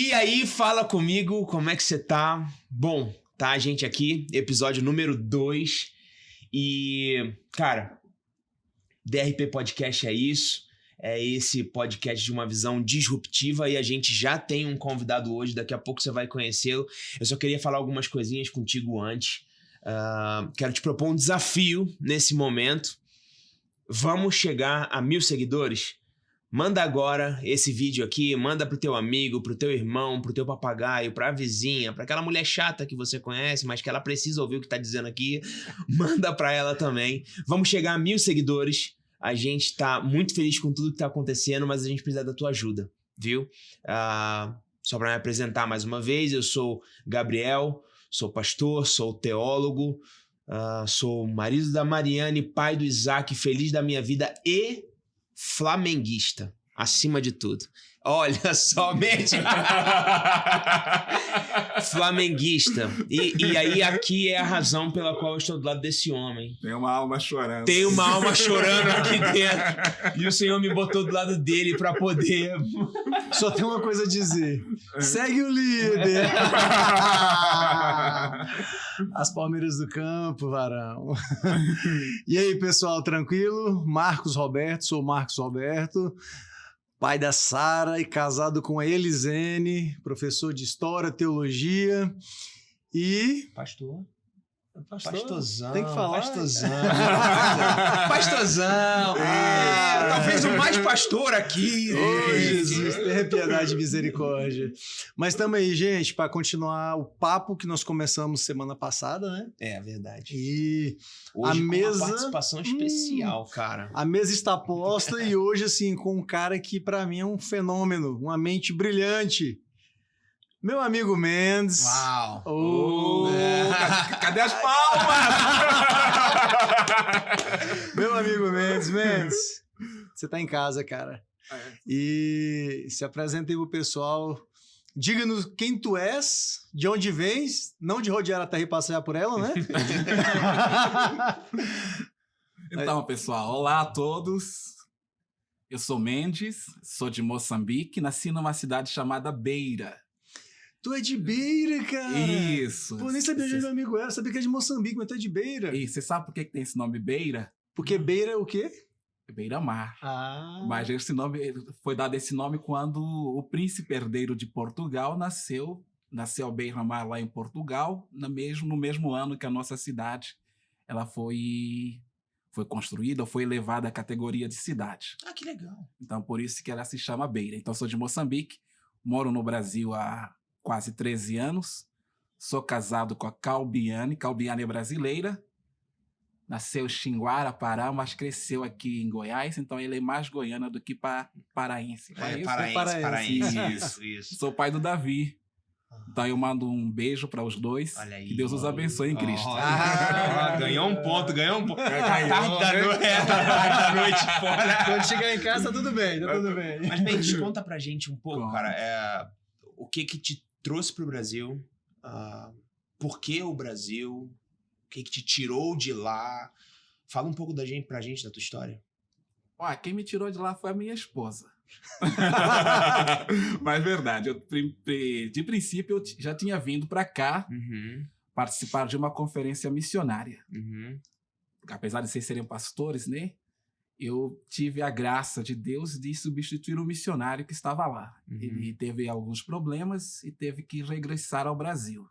E aí, fala comigo, como é que você tá? Bom, tá a gente aqui, episódio número 2. E, cara, DRP Podcast é isso. É esse podcast de uma visão disruptiva e a gente já tem um convidado hoje, daqui a pouco você vai conhecê-lo. Eu só queria falar algumas coisinhas contigo antes. Quero te propor um desafio nesse momento. Vamos chegar a 1.000 seguidores? Manda agora esse vídeo aqui, manda pro teu amigo, pro teu irmão, pro teu papagaio, pra vizinha, pra aquela mulher chata que você conhece, mas que ela precisa ouvir o que tá dizendo aqui. Manda pra ela também. Vamos chegar a 1.000 seguidores. A gente tá muito feliz com tudo que tá acontecendo, mas a gente precisa da tua ajuda, viu? Só pra me apresentar mais uma vez, eu sou Gabriel, sou pastor, sou teólogo, sou marido da Mariane, pai do Isaac, feliz da minha vida e flamenguista, acima de tudo. Olha, somente flamenguista. E aí aqui é a razão pela qual eu estou do lado desse homem. Tem uma alma chorando. Tem uma alma chorando aqui dentro. E o Senhor me botou do lado dele para poder... Só tem uma coisa a dizer. Segue o líder. As Palmeiras do campo, varão. E aí, pessoal, tranquilo? Marcos Roberto, sou Marcos Roberto, pai da Sara e casado com a Elisene, professor de História, Teologia e... Pastor. Pastorzão. Tem que falar. Pastorzão. Talvez o mais pastor aqui. Oh, Jesus, tenha piedade e misericórdia. Mas estamos aí, gente, para continuar o papo que nós começamos semana passada, né? É verdade. E hoje a mesa, uma participação especial, cara. A mesa está posta e hoje, assim, com um cara que para mim é um fenômeno, uma mente brilhante. Meu amigo Mendes. Uau! Cadê as palmas? Meu amigo Mendes, você tá em casa, cara. E se apresenta aí pro pessoal. Diga-nos quem tu és, de onde vens, não de rodear a terra e passear por ela, né? Então, pessoal, olá a todos. Eu sou Mendes, sou de Moçambique, nasci numa cidade chamada Beira. Tu é de Beira, cara. Isso. Pô, nem sabia onde meu amigo era. Sabia que é de Moçambique, mas tu é de Beira. E você sabe por que tem esse nome Beira? Porque Beira é o quê? Beira-mar. Mas esse nome foi dado esse nome quando o príncipe herdeiro de Portugal nasceu a Beira-mar lá em Portugal, no mesmo ano que a nossa cidade ela foi construída, foi elevada à categoria de cidade. Ah, que legal. Então, por isso que ela se chama Beira. Então, sou de Moçambique, moro no Brasil há quase 13 anos, sou casado com a Calbiane é brasileira, nasceu em Xinguara, Pará, mas cresceu aqui em Goiás, então ele é mais goiana do que paraense. Paraense. Isso. Sou pai do Davi. Então eu mando um beijo para os dois. Olha aí. Que Deus os abençoe em Cristo. Ganhou um ponto. Tarde da noite fora. Quando chegar em casa, tá tudo bem. Mas, Mendes, conta pra gente um pouco, cara, o que te trouxe pro Brasil, por que o Brasil, o que te tirou de lá. Fala um pouco pra gente da tua história. Quem me tirou de lá foi a minha esposa. Mas verdade, de princípio eu já tinha vindo para cá participar de uma conferência missionária. Apesar de vocês serem pastores, né? Eu tive a graça de Deus de substituir o missionário que estava lá. Ele teve alguns problemas e teve que regressar ao Brasil.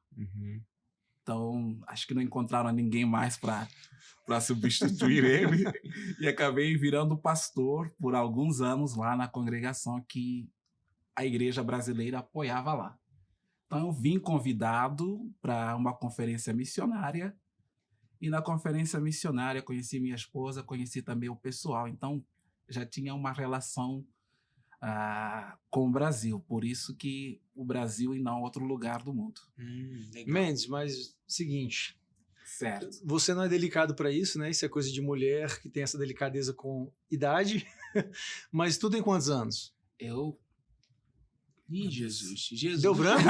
Então, acho que não encontraram ninguém mais para substituir ele. E acabei virando pastor por alguns anos lá na congregação que a igreja brasileira apoiava lá. Então, eu vim convidado para uma conferência missionária. E na conferência missionária conheci minha esposa, conheci também o pessoal. Então, já tinha uma relação com o Brasil. Por isso que o Brasil e não outro lugar do mundo. Mendes, mas seguinte... Certo. Você não é delicado para isso, né? Isso é coisa de mulher que tem essa delicadeza com idade. Mas tu tem quantos anos? Eu... Ih, Jesus. Deu branco?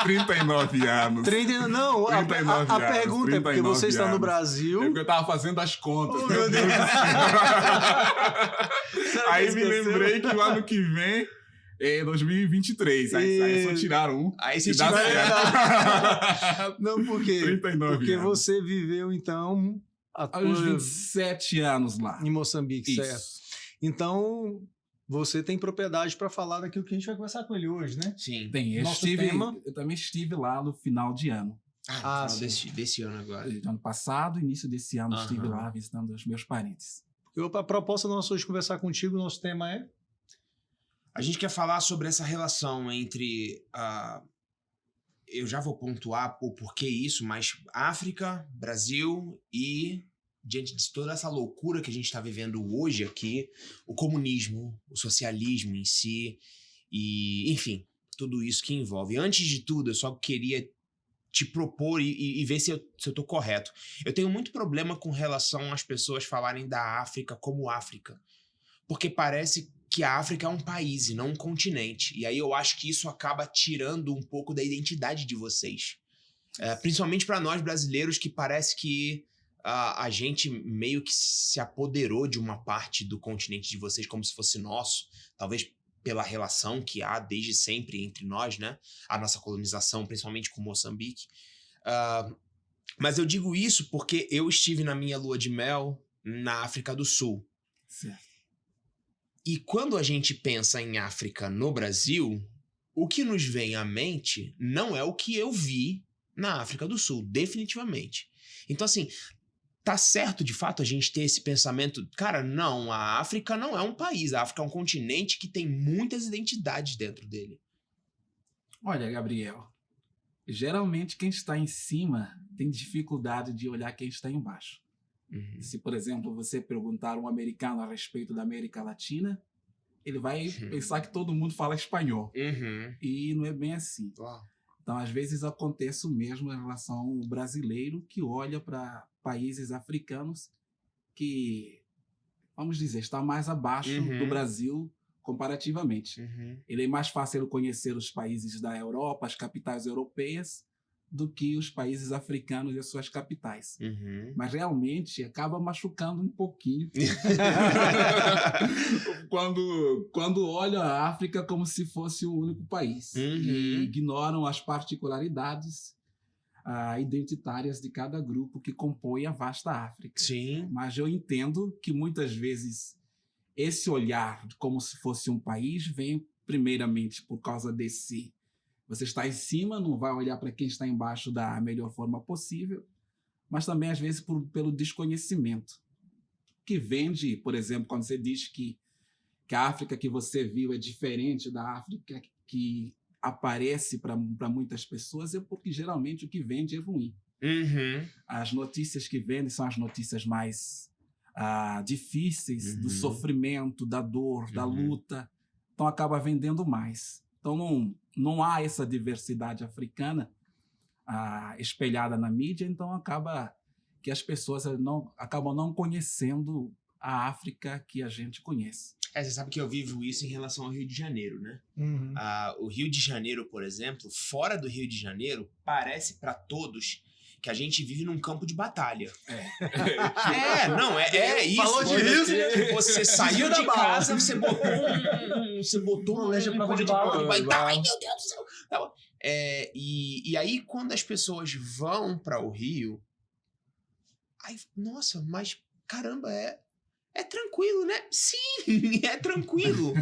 39 anos. Não, 39 a pergunta é porque você está no Brasil... É porque eu tava fazendo as contas. Oh, meu Deus. Aí me lembrei que o ano que vem É 2023. Aí só tiraram um. Aí você e dá certo. Não, por quê? 39 Porque anos. você viveu, então, Há uns 27 anos lá. em Moçambique, Isso. certo? Então, você tem propriedade para falar daquilo que a gente vai conversar com ele hoje, né? Sim. Bem, Nosso tema- eu também estive lá no final de ano. Ah, sim. desse ano agora. De ano passado, início desse ano, estive Aham. lá visitando os meus parentes. A proposta nossa hoje de conversar contigo, nosso tema é... A gente quer falar sobre essa relação entre eu já vou pontuar o porquê isso, mas África, Brasil e, diante de toda essa loucura que a gente está vivendo hoje aqui, o comunismo, o socialismo em si, e, enfim, tudo isso que envolve. Antes de tudo, eu só queria te propor e ver se eu tô correto. Eu tenho muito problema com relação às pessoas falarem da África como África, porque parece que a África é um país e não um continente. E aí eu acho que isso acaba tirando um pouco da identidade de vocês. Principalmente para nós brasileiros, que parece que a gente meio que se apoderou de uma parte do continente de vocês como se fosse nosso. Talvez pela relação que há desde sempre entre nós, né? A nossa colonização, principalmente com Moçambique. Mas eu digo isso porque eu estive na minha lua de mel na África do Sul. Certo. E quando a gente pensa em África no Brasil, o que nos vem à mente não é o que eu vi na África do Sul, definitivamente. Então, assim, tá certo de fato a gente ter esse pensamento, cara, não, a África não é um país, a África é um continente que tem muitas identidades dentro dele. Olha, Gabriel, geralmente quem está em cima tem dificuldade de olhar quem está embaixo. Uhum. Se, por exemplo, você perguntar a um americano a respeito da América Latina, ele vai pensar que todo mundo fala espanhol. Uhum. E não é bem assim. Uau. Então, às vezes, acontece o mesmo em relação ao brasileiro que olha para países africanos que, vamos dizer, está mais abaixo do Brasil comparativamente. Ele é mais fácil conhecer os países da Europa, as capitais europeias, do que os países africanos e as suas capitais. Mas realmente acaba machucando um pouquinho quando olham a África como se fosse o único país e ignoram as particularidades identitárias de cada grupo que compõe a vasta África. Sim. Mas eu entendo que muitas vezes esse olhar como se fosse um país vem primeiramente por causa desse... Você está em cima, não vai olhar para quem está embaixo da melhor forma possível, mas também, às vezes, pelo desconhecimento. Que vem de, por exemplo, quando você diz que a África que você viu é diferente da África que aparece para muitas pessoas, é porque, geralmente, o que vende é ruim. As notícias que vendem são as notícias mais difíceis, do sofrimento, da dor, da luta. Então, acaba vendendo mais. Então, não há essa diversidade africana espelhada na mídia, então acaba que as pessoas acabam não conhecendo a África que a gente conhece. Você sabe que eu vivo isso em relação ao Rio de Janeiro, né? O Rio de Janeiro, por exemplo, fora do Rio de Janeiro, parece para todos que a gente vive num campo de batalha. É isso. Falou disso, Você saiu de casa, você botou uma leja prova de bala. Ai, meu Deus do céu. E aí, quando as pessoas vão para o Rio, aí, nossa, mas caramba, é tranquilo, né? Sim, é tranquilo.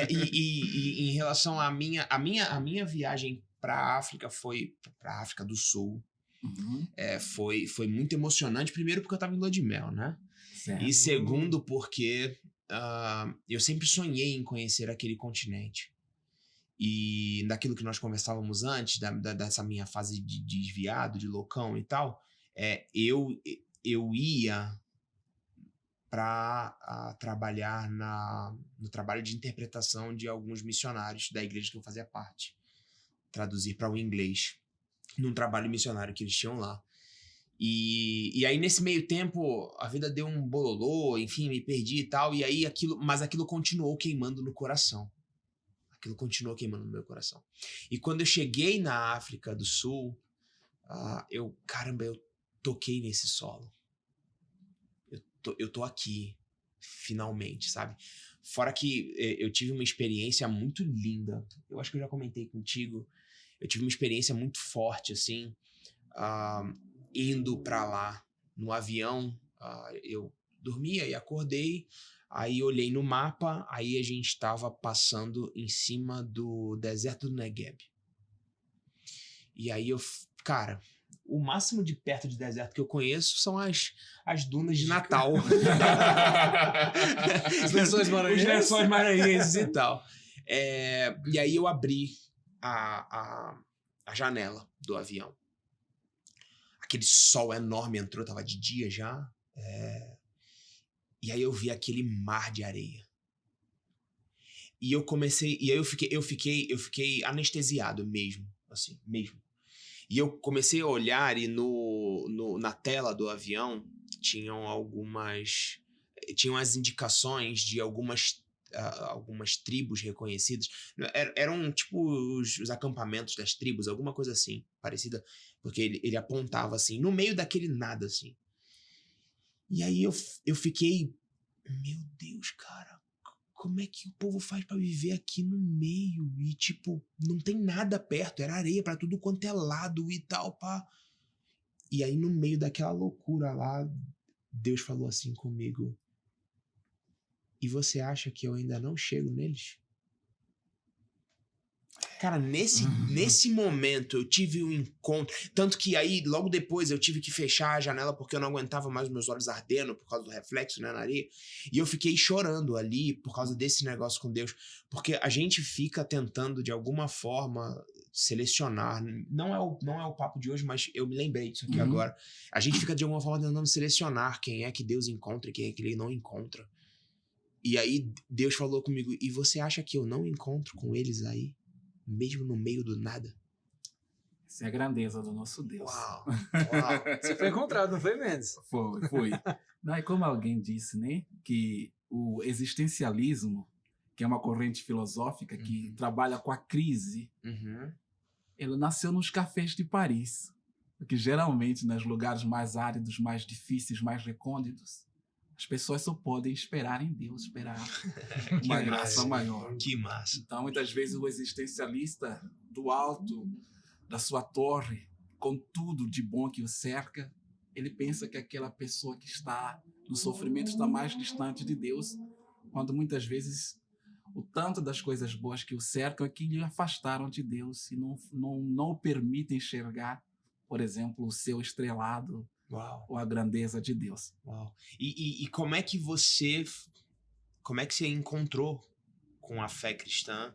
E em relação à minha viagem para a África, foi para a África do Sul. Foi muito emocionante. Primeiro porque eu estava em lua de mel, né? Certo. E segundo porque eu sempre sonhei em conhecer aquele continente. E daquilo que nós conversávamos antes, dessa minha fase de desviado, de loucão e tal, eu ia para trabalhar no trabalho de interpretação de alguns missionários da igreja que eu fazia parte. Traduzir para o inglês, num trabalho missionário que eles tinham lá. E aí, nesse meio tempo, a vida deu um bololô, enfim, me perdi e tal, e aí mas aquilo continuou queimando no coração. Aquilo continuou queimando no meu coração. E quando eu cheguei na África do Sul, eu toquei nesse solo. Eu tô aqui, finalmente, sabe? Fora que eu tive uma experiência muito linda. Eu acho que eu já comentei contigo. Eu tive uma experiência muito forte, assim, indo pra lá no avião. Eu dormia e acordei, aí olhei no mapa, aí a gente estava passando em cima do deserto do Negev. E aí cara, o máximo de perto de deserto que eu conheço são as dunas de Natal. Os Lençóis Maranhenses. Os Lençóis Maranhenses e tal. E aí eu abri a janela do avião. Aquele sol enorme entrou, tava de dia já. E aí eu vi aquele mar de areia. E eu comecei... E aí eu fiquei anestesiado mesmo. Assim, mesmo. E eu comecei a olhar e na tela do avião tinham as indicações de algumas tribos reconhecidas. Eram tipo os acampamentos das tribos, alguma coisa assim, parecida, porque ele apontava assim, no meio daquele nada, assim. E aí eu fiquei, meu Deus, cara, como é que o povo faz pra viver aqui no meio? E tipo, não tem nada perto, era areia pra tudo quanto é lado e tal, pá. E aí no meio daquela loucura lá, Deus falou assim comigo: e você acha que eu ainda não chego neles? Cara, nesse momento eu tive um encontro. Tanto que aí, logo depois, eu tive que fechar a janela porque eu não aguentava mais meus olhos ardendo por causa do reflexo, né, na areia. E eu fiquei chorando ali por causa desse negócio com Deus. Porque a gente fica tentando, de alguma forma, selecionar. Não é o papo de hoje, mas eu me lembrei disso aqui agora. A gente fica, de alguma forma, tentando selecionar quem é que Deus encontra e quem é que Ele não encontra. E aí, Deus falou comigo: e você acha que eu não encontro com eles aí? Mesmo no meio do nada? Essa é a grandeza do nosso Deus. Uau. Você foi encontrado, não foi, Mendes? Foi. Não, é como alguém disse, né? Que o existencialismo, que é uma corrente filosófica que trabalha com a crise, ele nasceu nos cafés de Paris. Porque geralmente, nos lugares mais áridos, mais difíceis, mais recônditos, as pessoas só podem esperar em Deus, esperar uma graça maior. Que massa. Então, muitas vezes, o existencialista, do alto da sua torre, com tudo de bom que o cerca, ele pensa que aquela pessoa que está no sofrimento está mais distante de Deus, quando muitas vezes o tanto das coisas boas que o cercam é que lhe afastaram de Deus e não o permitem enxergar, por exemplo, o seu estrelado, ou a grandeza de Deus. Uau. E como é que você encontrou com a fé cristã?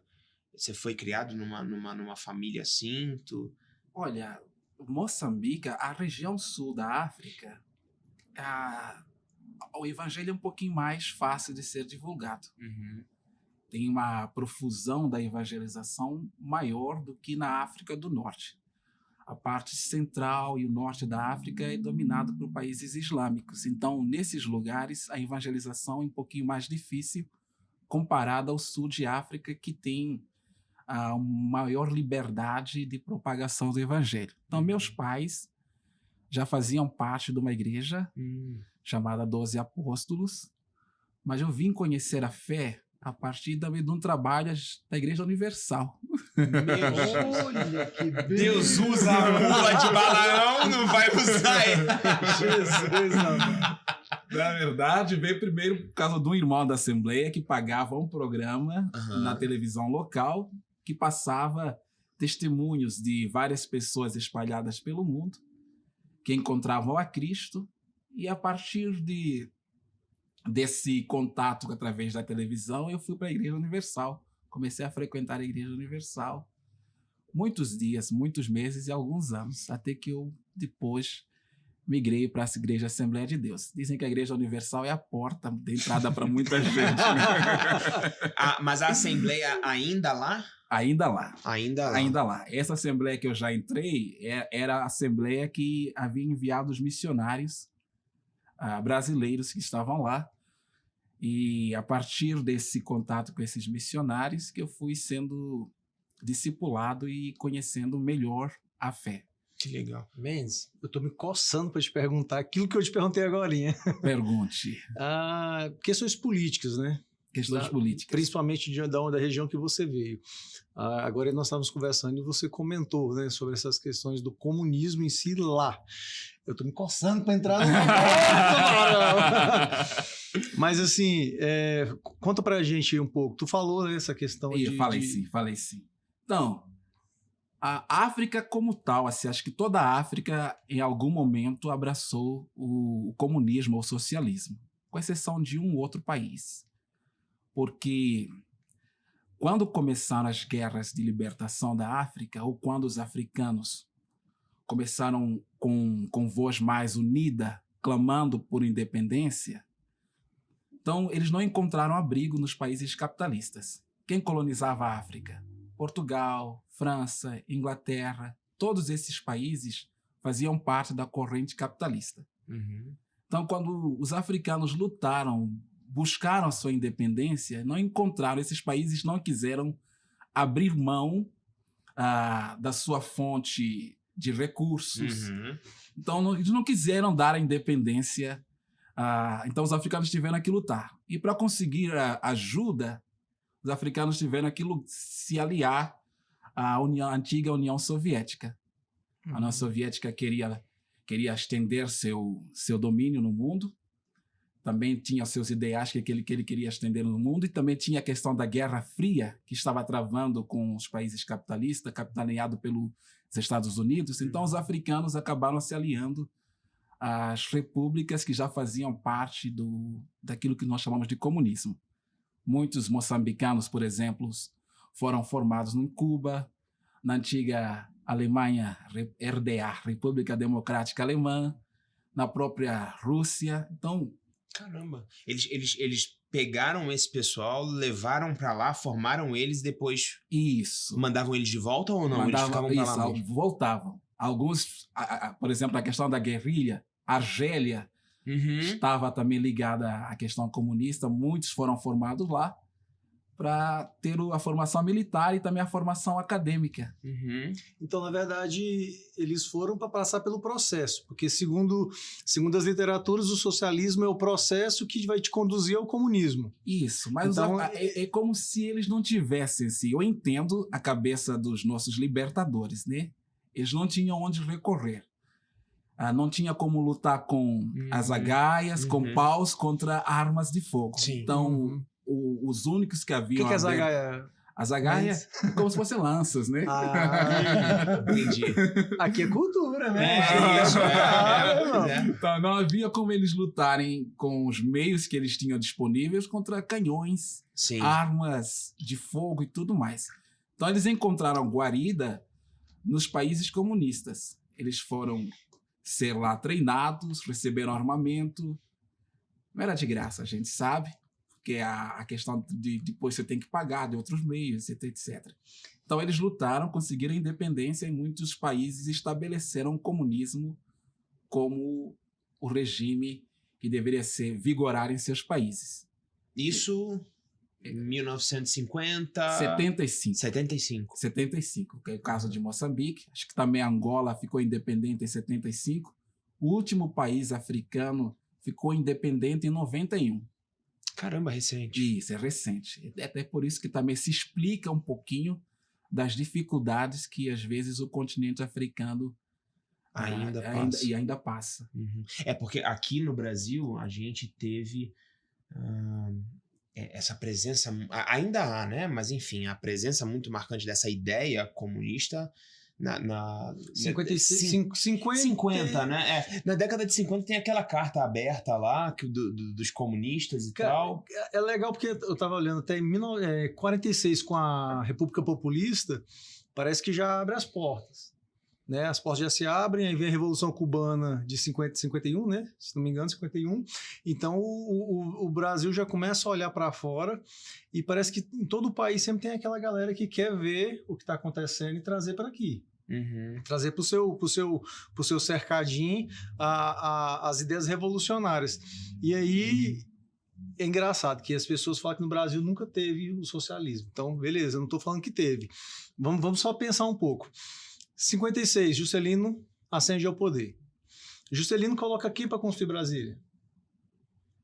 Você foi criado numa família assim? Olha, Moçambique, a região sul da África, o evangelho é um pouquinho mais fácil de ser divulgado. Tem uma profusão da evangelização maior do que na África do Norte. A parte central e o norte da África é dominado por países islâmicos. Então, nesses lugares, a evangelização é um pouquinho mais difícil comparada ao sul de África, que tem a maior liberdade de propagação do evangelho. Então, meus pais já faziam parte de uma igreja chamada 12 Apóstolos, mas eu vim conhecer a fé a partir também de um trabalho da Igreja Universal. Olha que Deus usa a mula de Balaão, não vai usar ele. Jesus, amado. Na verdade, veio primeiro por causa de um irmão da Assembleia que pagava um programa na televisão local que passava testemunhos de várias pessoas espalhadas pelo mundo que encontravam a Cristo, e a partir desse contato através da televisão, eu fui para a Igreja Universal. Comecei a frequentar a Igreja Universal muitos dias, muitos meses e alguns anos, até que eu depois migrei para essa Igreja Assembleia de Deus. Dizem que a Igreja Universal é a porta de entrada para muita gente. Mas a Assembleia ainda lá? Ainda lá. Ainda lá. Essa Assembleia que eu já entrei era a Assembleia que havia enviado os missionários brasileiros que estavam lá. E a partir desse contato com esses missionários que eu fui sendo discipulado e conhecendo melhor a fé. Que legal. Mendes, eu tô me coçando para te perguntar aquilo que eu te perguntei agora. Pergunte. Questões políticas, né? questões políticas. Principalmente da região que você veio. Agora nós estávamos conversando e você comentou, né, sobre essas questões do comunismo em si lá. Eu estou me coçando para entrar no Mas assim, conta pra gente um pouco. Tu falou, né, essa questão Falei sim. Então, a África como tal, assim, acho que toda a África em algum momento abraçou o comunismo ou o socialismo, com exceção de um outro país. Porque quando começaram as guerras de libertação da África, ou quando os africanos começaram com voz mais unida, clamando por independência, então eles não encontraram abrigo nos países capitalistas. Quem colonizava a África? Portugal, França, Inglaterra, todos esses países faziam parte da corrente capitalista. Uhum. Então, quando os africanos lutaram, buscaram a sua independência, não encontraram, esses países não quiseram abrir mão da sua fonte de recursos. Uhum. Então, eles não quiseram dar a independência. Então, os africanos tiveram que lutar. E para conseguir ajuda, os africanos tiveram que se aliar à antiga União Soviética. A União Soviética queria estender seu domínio no mundo. Também tinha seus ideais que ele queria estender no mundo, e também tinha a questão da Guerra Fria, que estava travando com os países capitalistas, capitaneado pelos Estados Unidos. Então, os africanos acabaram se aliando às repúblicas que já faziam parte daquilo que nós chamamos de comunismo. Muitos moçambicanos, por exemplo, foram formados em Cuba, na antiga Alemanha, RDA, República Democrática Alemã, na própria Rússia. Então, caramba, eles pegaram esse pessoal, levaram para lá, formaram eles e depois mandavam eles de volta ou não? Eles ficavam pra lá mesmo? Voltavam. Alguns, por exemplo, a questão da guerrilha, a Argélia estava também ligada à questão comunista. Muitos foram formados lá para ter a formação militar e também a formação acadêmica. Então, na verdade, eles foram para passar pelo processo, porque segundo as literaturas, o socialismo é o processo que vai te conduzir ao comunismo. Isso, mas então, é como se eles não tivessem, assim, eu entendo a cabeça dos nossos libertadores, né? Eles não tinham onde recorrer. Não tinha como lutar com as agaias, com paus contra armas de fogo. Sim. Então, os únicos que haviam... O que é as agaias? As agaias, como se fossem lanças, né? Entendi. Aqui é cultura, né? Então, não havia como eles lutarem com os meios que eles tinham disponíveis contra canhões, armas de fogo e tudo mais. Então, eles encontraram guarida nos países comunistas. Eles foram ser lá treinados, receberam armamento. Não era de graça, a gente sabe, porque a questão de depois você tem que pagar de outros meios, etc. Então, eles lutaram, conseguiram independência, e muitos países estabeleceram o comunismo como o regime que deveria vigorar em seus países. Isso em 1950... 75, que é o caso de Moçambique. Acho que também Angola ficou independente em 75. O último país africano ficou independente em 91. Caramba, recente. Isso, é recente. É até por isso que também se explica um pouquinho das dificuldades que, às vezes, o continente africano ainda passa. É porque aqui no Brasil a gente teve essa presença, ainda há, né? Mas enfim, a presença muito marcante dessa ideia comunista na 50, né? Na década de 50 tem aquela carta aberta lá dos comunistas e tal. É legal porque eu estava olhando até em 1946 com a República Populista, parece que já abre as portas. Né? As portas já se abrem, aí vem a Revolução Cubana de 51, né? Se não me engano, 51. Então o Brasil já começa a olhar para fora, e parece que em todo o país sempre tem aquela galera que quer ver o que está acontecendo e trazer para aqui. Trazer para o seu cercadinho as ideias revolucionárias. E aí é engraçado que as pessoas falam que no Brasil nunca teve o socialismo. Então, beleza, eu não estou falando que teve. Vamos só pensar um pouco. 56, Juscelino ascende ao poder. Juscelino coloca quem para construir Brasília?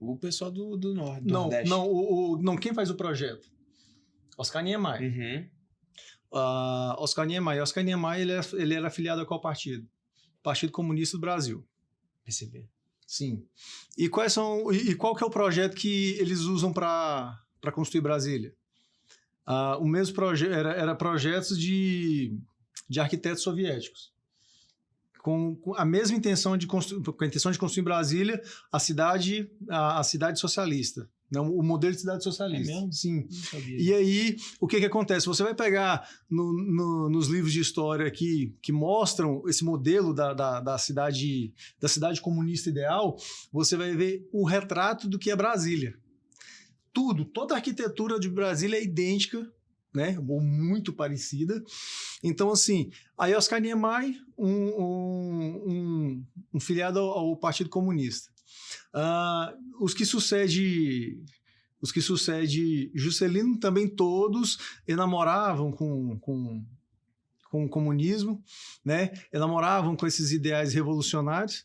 O pessoal do Norte, do Não, Nordeste. não, quem faz o projeto? Oscar Niemeyer. Uhum. Oscar Niemeyer, ele era afiliado a qual partido? Partido Comunista do Brasil. PCB. Sim. E qual que é o projeto que eles usam para construir Brasília? O mesmo projeto era projetos de arquitetos soviéticos. Com a mesma intenção com a intenção de construir em Brasília a cidade socialista. Não, o modelo de cidade socialista. É mesmo? Sim. Não sabia. E aí, o que acontece? Você vai pegar nos livros de história aqui que mostram esse modelo da cidade comunista ideal, você vai ver o retrato do que é Brasília. Toda a arquitetura de Brasília é idêntica, né? Ou muito parecida. Então, assim, aí Oscar Niemeyer, um filiado ao Partido Comunista. Os que sucede Juscelino também todos enamoravam com o comunismo, né? Enamoravam com esses ideais revolucionários.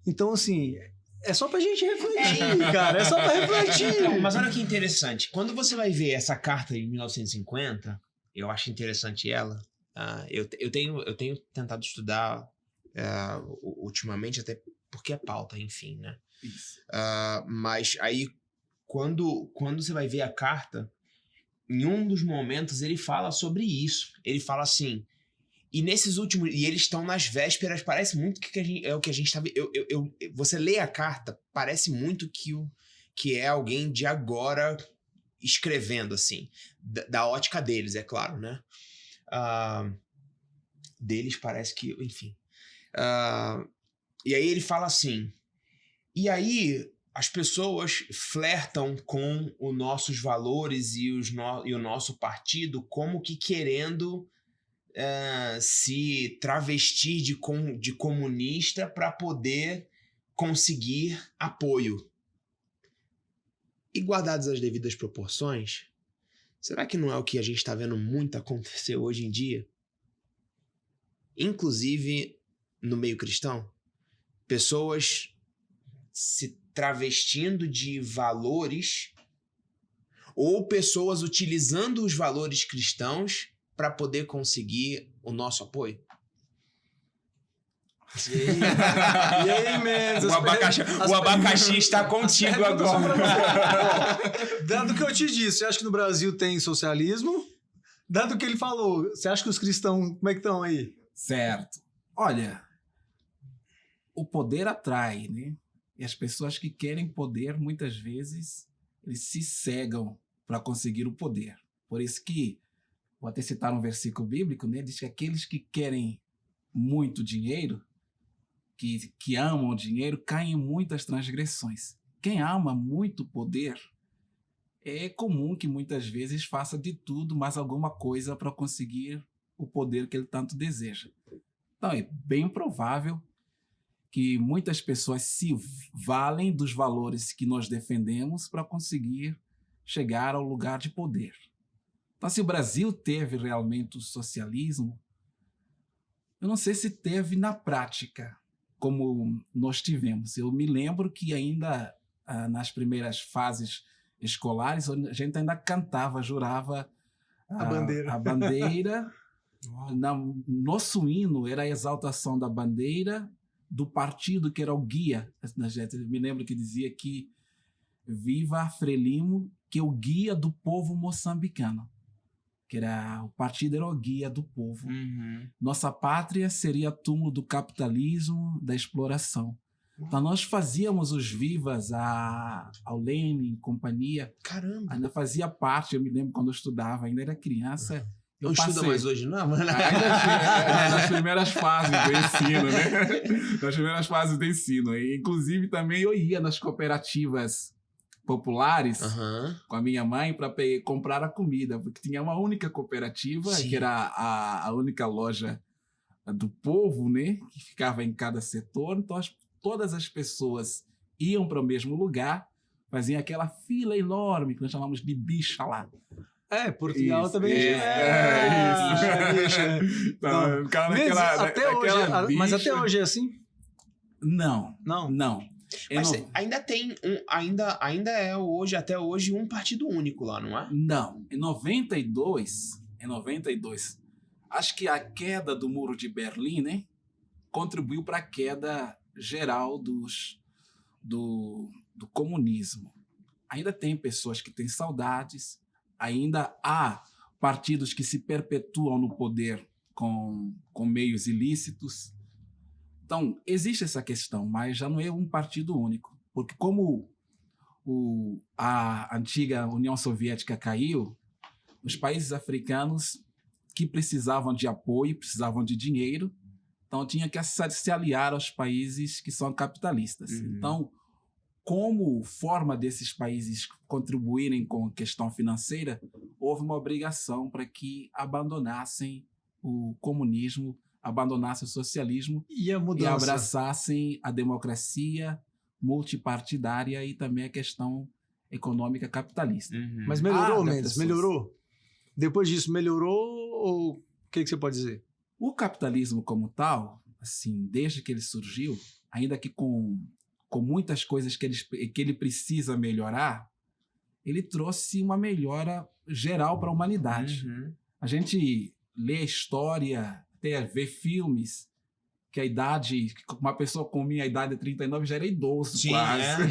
Então, assim, é só pra gente refletir, cara. É só pra refletir. Então, mas olha que interessante. Quando você vai ver essa carta de 1950, eu acho interessante ela. Eu tenho tentado estudar ultimamente, até porque é pauta, enfim, né? Isso. Mas aí, quando você vai ver a carta, em um dos momentos ele fala sobre isso. Ele fala assim, e eles estão nas vésperas, parece muito que é o que a gente está vendo. Você lê a carta, parece muito que é alguém de agora escrevendo, assim, da ótica deles, é claro, né? Deles parece que, enfim. E aí ele fala assim, e aí as pessoas flertam com os nossos valores e o nosso partido como que querendo se travestir de comunista para poder conseguir apoio. E guardadas as devidas proporções, será que não é o que a gente está vendo muito acontecer hoje em dia? Inclusive no meio cristão? Pessoas se travestindo de valores ou pessoas utilizando os valores cristãos para poder conseguir o nosso apoio? E aí, Mendes? O abacaxi está contigo agora. Dado que eu te disse, você acha que no Brasil tem socialismo? Dado que ele falou, você acha que os cristãos, como é que estão aí? Certo. Olha, o poder atrai, né? E as pessoas que querem poder, muitas vezes, eles se cegam para conseguir o poder. Por isso que, vou até citar um versículo bíblico, né? Diz que aqueles que querem muito dinheiro, que amam o dinheiro, caem em muitas transgressões. Quem ama muito poder, é comum que muitas vezes faça de tudo, mais alguma coisa para conseguir o poder que ele tanto deseja. Então, é bem provável que muitas pessoas se valem dos valores que nós defendemos para conseguir chegar ao lugar de poder. Então, se o Brasil teve realmente o socialismo, eu não sei se teve na prática, como nós tivemos. Eu me lembro que ainda nas primeiras fases escolares, a gente ainda cantava, jurava a bandeira. A bandeira. Nosso hino era a exaltação da bandeira do partido que era o guia. Eu me lembro que dizia que viva Frelimo, que é o guia do povo moçambicano. O partido era o guia do povo. Uhum. Nossa pátria seria túmulo do capitalismo, da exploração. Então nós fazíamos os vivas ao Lenin, companhia. Caramba! Ainda fazia parte, eu me lembro quando eu estudava, ainda era criança. Não estuda mais hoje, não, mano? Nas primeiras fases do ensino, né? Nas primeiras fases do ensino. E, inclusive, também eu ia nas cooperativas populares com a minha mãe para comprar a comida, porque tinha uma única cooperativa, Sim. que era a única loja do povo, né? Que ficava em cada setor. Então, todas as pessoas iam para o mesmo lugar, faziam aquela fila enorme, que nós chamamos de bicha lá. Portugal isso, também isso. Então, mas até hoje é assim? Não. Mas ainda tem ainda é hoje, até hoje, um partido único lá, não é? Não. Em 92, acho que a queda do Muro de Berlim, né, contribuiu para a queda geral do comunismo. Ainda tem pessoas que têm saudades, ainda há partidos que se perpetuam no poder com meios ilícitos. Então, existe essa questão, mas já não é um partido único. Porque como a antiga União Soviética caiu, os países africanos que precisavam de apoio, precisavam de dinheiro, então tinha que se aliar aos países que são capitalistas. Então, como forma desses países contribuírem com a questão financeira, houve uma obrigação para que abandonassem o comunismo, abandonassem o socialismo e abraçassem a democracia multipartidária e também a questão econômica capitalista. Mas melhorou, Mendes? Melhorou? Depois disso, melhorou ou o que você pode dizer? O capitalismo como tal, assim, desde que ele surgiu, ainda que com muitas coisas que ele precisa melhorar, ele trouxe uma melhora geral para a humanidade. A gente lê a história, até ver filmes, que a idade, uma pessoa com minha idade de 39 já era idoso. Sim, quase.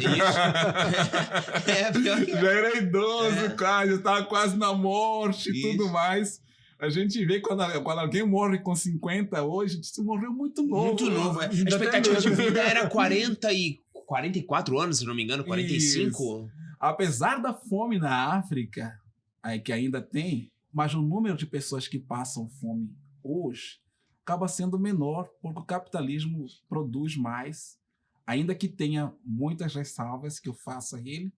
Pior que já era idoso, quase, já estava quase na morte e tudo mais. A gente vê quando alguém morre com 50 hoje, você morreu muito novo. Muito novo. A expectativa de vida era 44 anos, se não me engano, 45. Isso. Apesar da fome na África, que ainda tem, mas o número de pessoas que passam fome hoje acaba sendo menor, porque o capitalismo produz mais, ainda que tenha muitas ressalvas que eu faço a ele.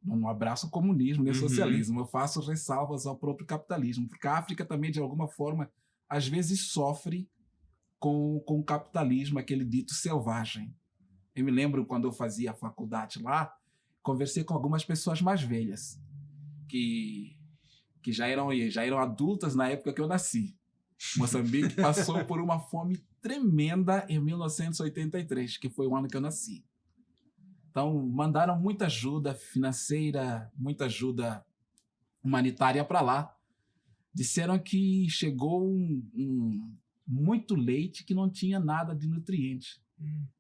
Não abraço o comunismo nem o socialismo, eu faço ressalvas ao próprio capitalismo, porque a África também, de alguma forma, às vezes sofre com o capitalismo, aquele dito selvagem. Eu me lembro quando eu fazia a faculdade lá, conversei com algumas pessoas mais velhas, que já eram adultas na época que eu nasci. Moçambique passou por uma fome tremenda em 1983, que foi o ano que eu nasci. Então, mandaram muita ajuda financeira, muita ajuda humanitária para lá. Disseram que chegou muito leite que não tinha nada de nutriente.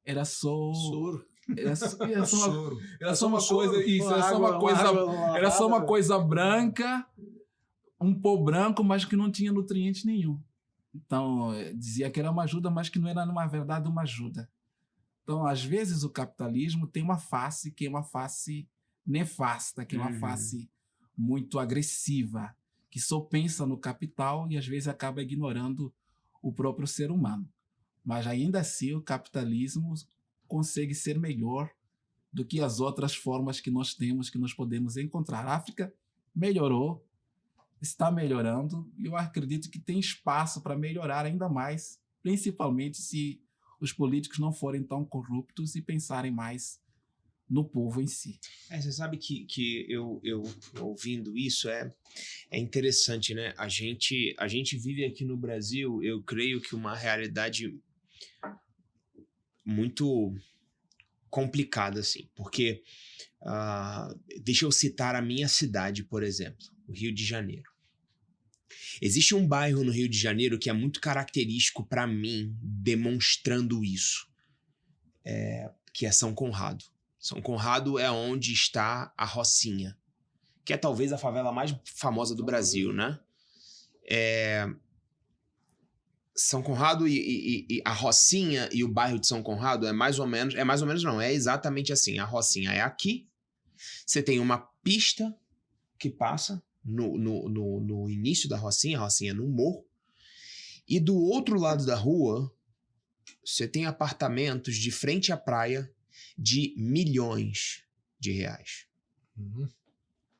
Era só... Soro. Era só uma coisa... Isso, era só uma coisa branca, um pó branco, mas que não tinha nutriente nenhum. Então, dizia que era uma ajuda, mas que não era, na verdade, uma ajuda. Então, às vezes, o capitalismo tem uma face que é uma face nefasta, que é uma face muito agressiva, que só pensa no capital e, às vezes, acaba ignorando o próprio ser humano. Mas, ainda assim, o capitalismo consegue ser melhor do que as outras formas que nós temos, que nós podemos encontrar. A África melhorou, está melhorando, e eu acredito que tem espaço para melhorar ainda mais, principalmente se os políticos não forem tão corruptos e pensarem mais no povo em si. Você sabe que eu ouvindo isso é interessante, né? A gente vive aqui no Brasil, eu creio que uma realidade muito complicada, assim, porque deixa eu citar a minha cidade, por exemplo, o Rio de Janeiro. Existe um bairro no Rio de Janeiro que é muito característico para mim, demonstrando isso, que é São Conrado. São Conrado é onde está a Rocinha, que é talvez a favela mais famosa do Brasil, né? São Conrado e a Rocinha e o bairro de São Conrado é exatamente assim. A Rocinha é aqui, você tem uma pista que passa no início da Rocinha, a Rocinha é no morro, e do outro lado da rua você tem apartamentos de frente à praia de milhões de reais.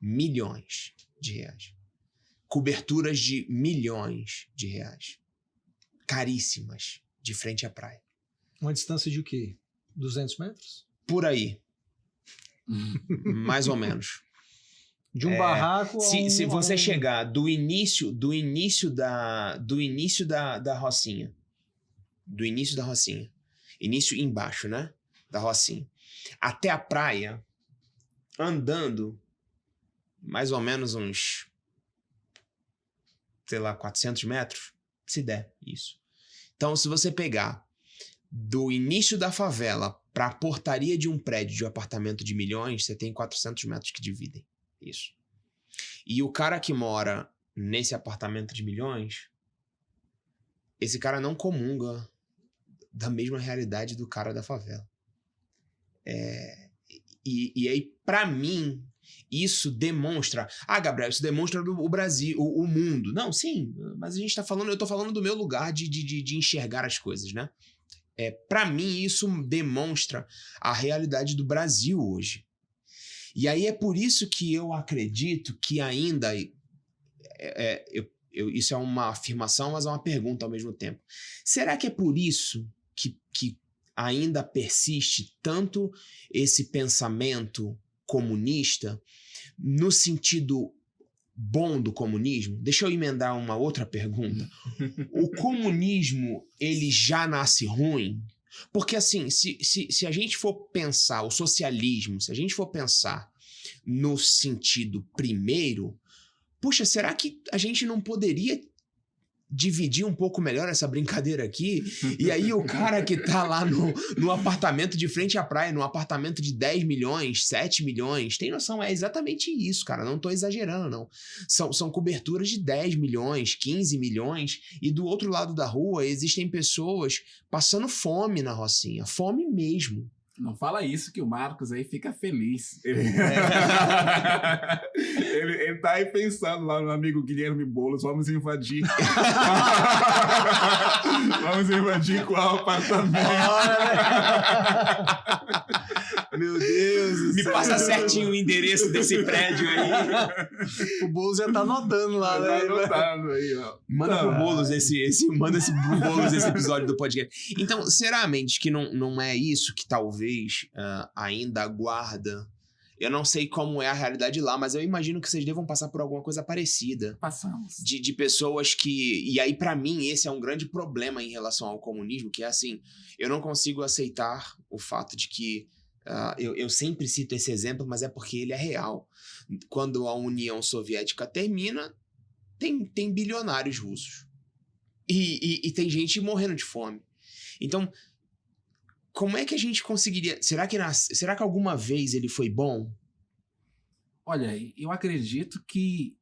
Milhões de reais. Coberturas de milhões de reais. Caríssimas, de frente à praia. Uma distância de o quê? 200 metros? Por aí. Mais ou menos. De um barraco se você chegar do início da Rocinha. Do início da Rocinha. Início embaixo, né? Da Rocinha. até a praia, andando mais ou menos uns, sei lá, 400 metros, se der, isso. Então, se você pegar do início da favela para a portaria de um prédio de um apartamento de milhões, você tem 400 metros que dividem isso. E o cara que mora nesse apartamento de milhões, esse cara não comunga da mesma realidade do cara da favela. E aí, para mim, isso demonstra... Ah, Gabriel, isso demonstra o Brasil, o mundo. Não, sim, mas eu tô falando do meu lugar de enxergar as coisas, né? Para mim, isso demonstra a realidade do Brasil hoje. E aí é por isso que eu acredito que ainda... isso é uma afirmação, mas é uma pergunta ao mesmo tempo. Será que é por isso que ainda persiste tanto esse pensamento comunista no sentido bom do comunismo? Deixa eu emendar uma outra pergunta. O comunismo, ele já nasce ruim? Porque assim, se a gente for pensar o socialismo, se a gente for pensar no sentido primeiro, puxa, será que a gente não poderia dividir um pouco melhor essa brincadeira aqui? E aí o cara que tá lá no apartamento de frente à praia, num apartamento de 10 milhões, 7 milhões, tem noção? É exatamente isso, cara. Não tô exagerando, não. São coberturas de 10 milhões, 15 milhões, e do outro lado da rua existem pessoas passando fome na Rocinha. Fome mesmo. Não fala isso que o Marcos aí fica feliz. Ele tá aí pensando lá no amigo Guilherme Boulos, vamos invadir. Vamos invadir qual apartamento? Meu Deus do Me céu. passa certinho o endereço desse prédio aí. O Boulos já tá anotando lá, Tá né? anotado aí, ó. Manda pro Boulos manda pro Boulos esse episódio do podcast. Então, sinceramente, que não é isso que talvez ainda aguarda. Eu não sei como é a realidade lá, mas eu imagino que vocês devam passar por alguma coisa parecida. Passamos. De pessoas que... E aí, pra mim, esse é um grande problema em relação ao comunismo, que é assim, eu não consigo aceitar o fato de que... eu sempre cito esse exemplo, mas é porque ele é real. Quando a União Soviética termina, tem bilionários russos. E tem gente morrendo de fome. Então, como é que a gente conseguiria... Será que alguma vez ele foi bom? Olha, eu acredito que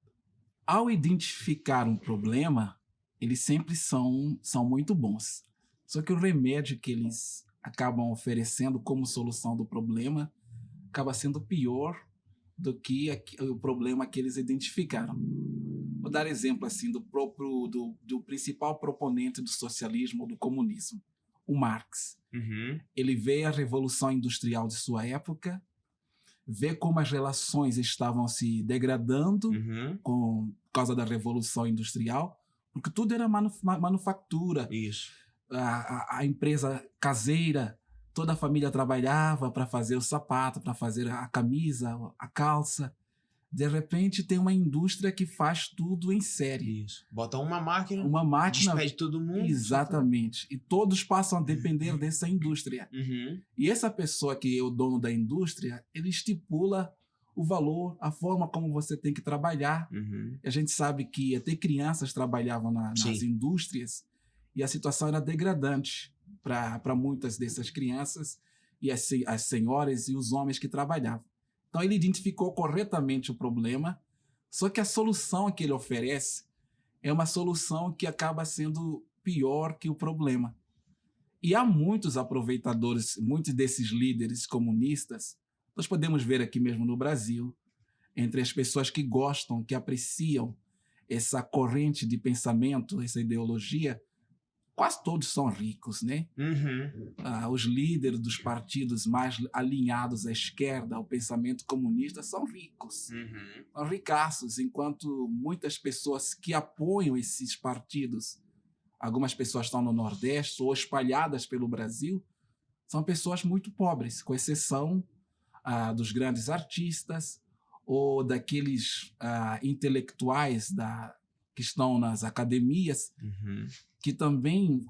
ao identificar um problema, eles sempre são muito bons. Só que o remédio que eles acabam oferecendo como solução do problema acaba sendo pior do que o problema que eles identificaram. Vou dar exemplo assim do principal proponente do socialismo ou do comunismo, o Marx. Uhum. Ele vê a revolução industrial de sua época, vê como as relações estavam se degradando por causa da revolução industrial, porque tudo era manufatura. Isso. A empresa caseira, toda a família trabalhava para fazer o sapato, para fazer a camisa, a calça. De repente tem uma indústria que faz tudo em série. Isso. Bota uma máquina, despede todo mundo. Exatamente. E todos passam a depender dessa indústria. Uhum. E essa pessoa que é o dono da indústria, ele estipula o valor, a forma como você tem que trabalhar. Uhum. A gente sabe que até crianças trabalhavam nas indústrias e a situação era degradante para muitas dessas crianças e as senhoras e os homens que trabalhavam. Então ele identificou corretamente o problema, só que a solução que ele oferece é uma solução que acaba sendo pior que o problema. E há muitos aproveitadores, muitos desses líderes comunistas, nós podemos ver aqui mesmo no Brasil, entre as pessoas que gostam, que apreciam essa corrente de pensamento, essa ideologia, quase todos são ricos, né? Uhum. Os líderes dos partidos mais alinhados à esquerda, ao pensamento comunista, são ricos. Uhum. São ricaços, enquanto muitas pessoas que apoiam esses partidos, algumas pessoas estão no Nordeste ou espalhadas pelo Brasil, são pessoas muito pobres, com exceção dos grandes artistas ou daqueles intelectuais que estão nas academias, que também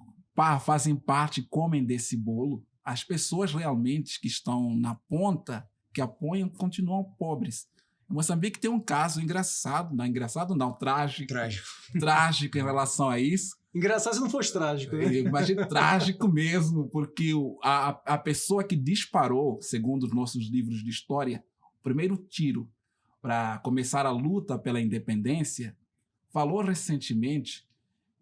fazem parte, comem desse bolo, as pessoas realmente que estão na ponta, que apoiam, continuam pobres. Em Moçambique tem um caso engraçado, trágico em relação a isso. Engraçado se não fosse trágico, né? Imagina, trágico mesmo, porque a pessoa que disparou, segundo os nossos livros de história, o primeiro tiro para começar a luta pela independência, falou recentemente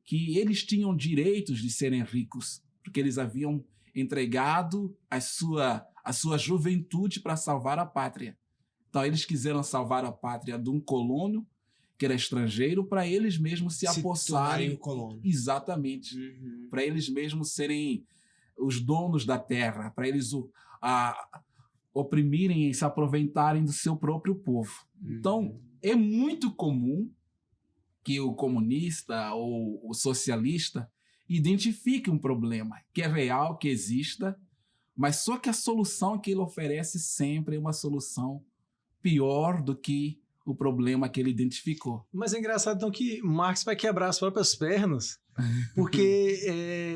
que eles tinham direitos de serem ricos, porque eles haviam entregado a sua juventude para salvar a pátria. Então, eles quiseram salvar a pátria de um colono que era estrangeiro, para eles mesmos se apossarem. Colono. Exatamente. Para eles mesmos serem os donos da terra, para eles oprimirem e se aproveitarem do seu próprio povo. Então, é muito comum que o comunista ou o socialista identifique um problema que é real, que exista, mas só que a solução que ele oferece sempre é uma solução pior do que o problema que ele identificou. Mas é engraçado, então, que Marx vai quebrar as próprias pernas, porque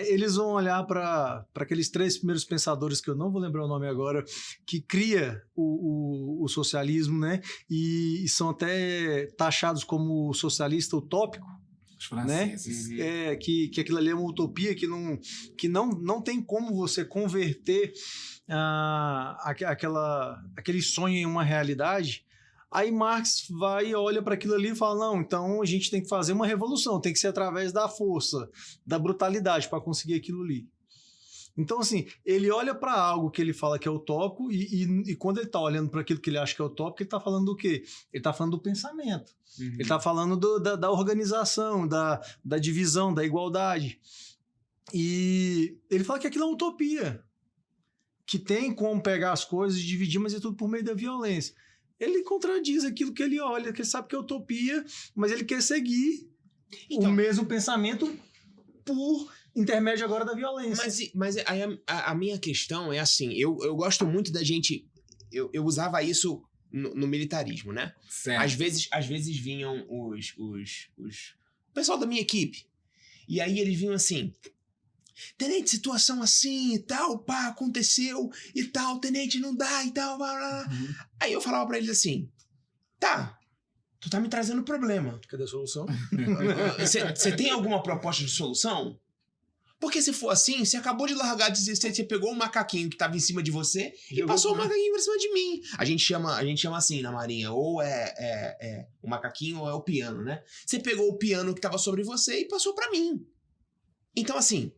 eles vão olhar para aqueles 3 primeiros pensadores, que eu não vou lembrar o nome agora, que cria o socialismo, né? E são até taxados como socialista utópico. Os franceses. Né? Que aquilo ali é uma utopia, que não tem como você converter aquele sonho em uma realidade. Aí Marx vai e olha para aquilo ali e fala, não, então a gente tem que fazer uma revolução, tem que ser através da força, da brutalidade para conseguir aquilo ali. Então, assim, ele olha para algo que ele fala que é utópico e quando ele está olhando para aquilo que ele acha que é utópico, ele está falando do quê? Ele está falando do pensamento. Ele está falando da organização, da divisão, da igualdade. E ele fala que aquilo é uma utopia, que tem como pegar as coisas e dividir, mas é tudo por meio da violência. Ele contradiz aquilo que ele olha, que ele sabe que é utopia, mas ele quer seguir o mesmo pensamento por intermédio agora da violência. Mas aí a minha questão é assim, eu gosto muito da gente... Eu usava isso no militarismo, né? Certo. Às vezes vinham o pessoal da minha equipe, e aí eles vinham assim... Tenente, situação assim e tal, pá, aconteceu e tal, tenente, não dá e tal, blá, blá. Aí eu falava pra eles assim, tá, tu tá me trazendo problema. Cadê a solução? Você tem alguma proposta de solução? Porque se for assim, você acabou de largar, você pegou um macaquinho que tava em cima de você e passou o macaquinho por cima de mim. A gente chama assim na Marinha, ou é o macaquinho ou é o piano, né? Você pegou o piano que tava sobre você e passou pra mim. Então assim...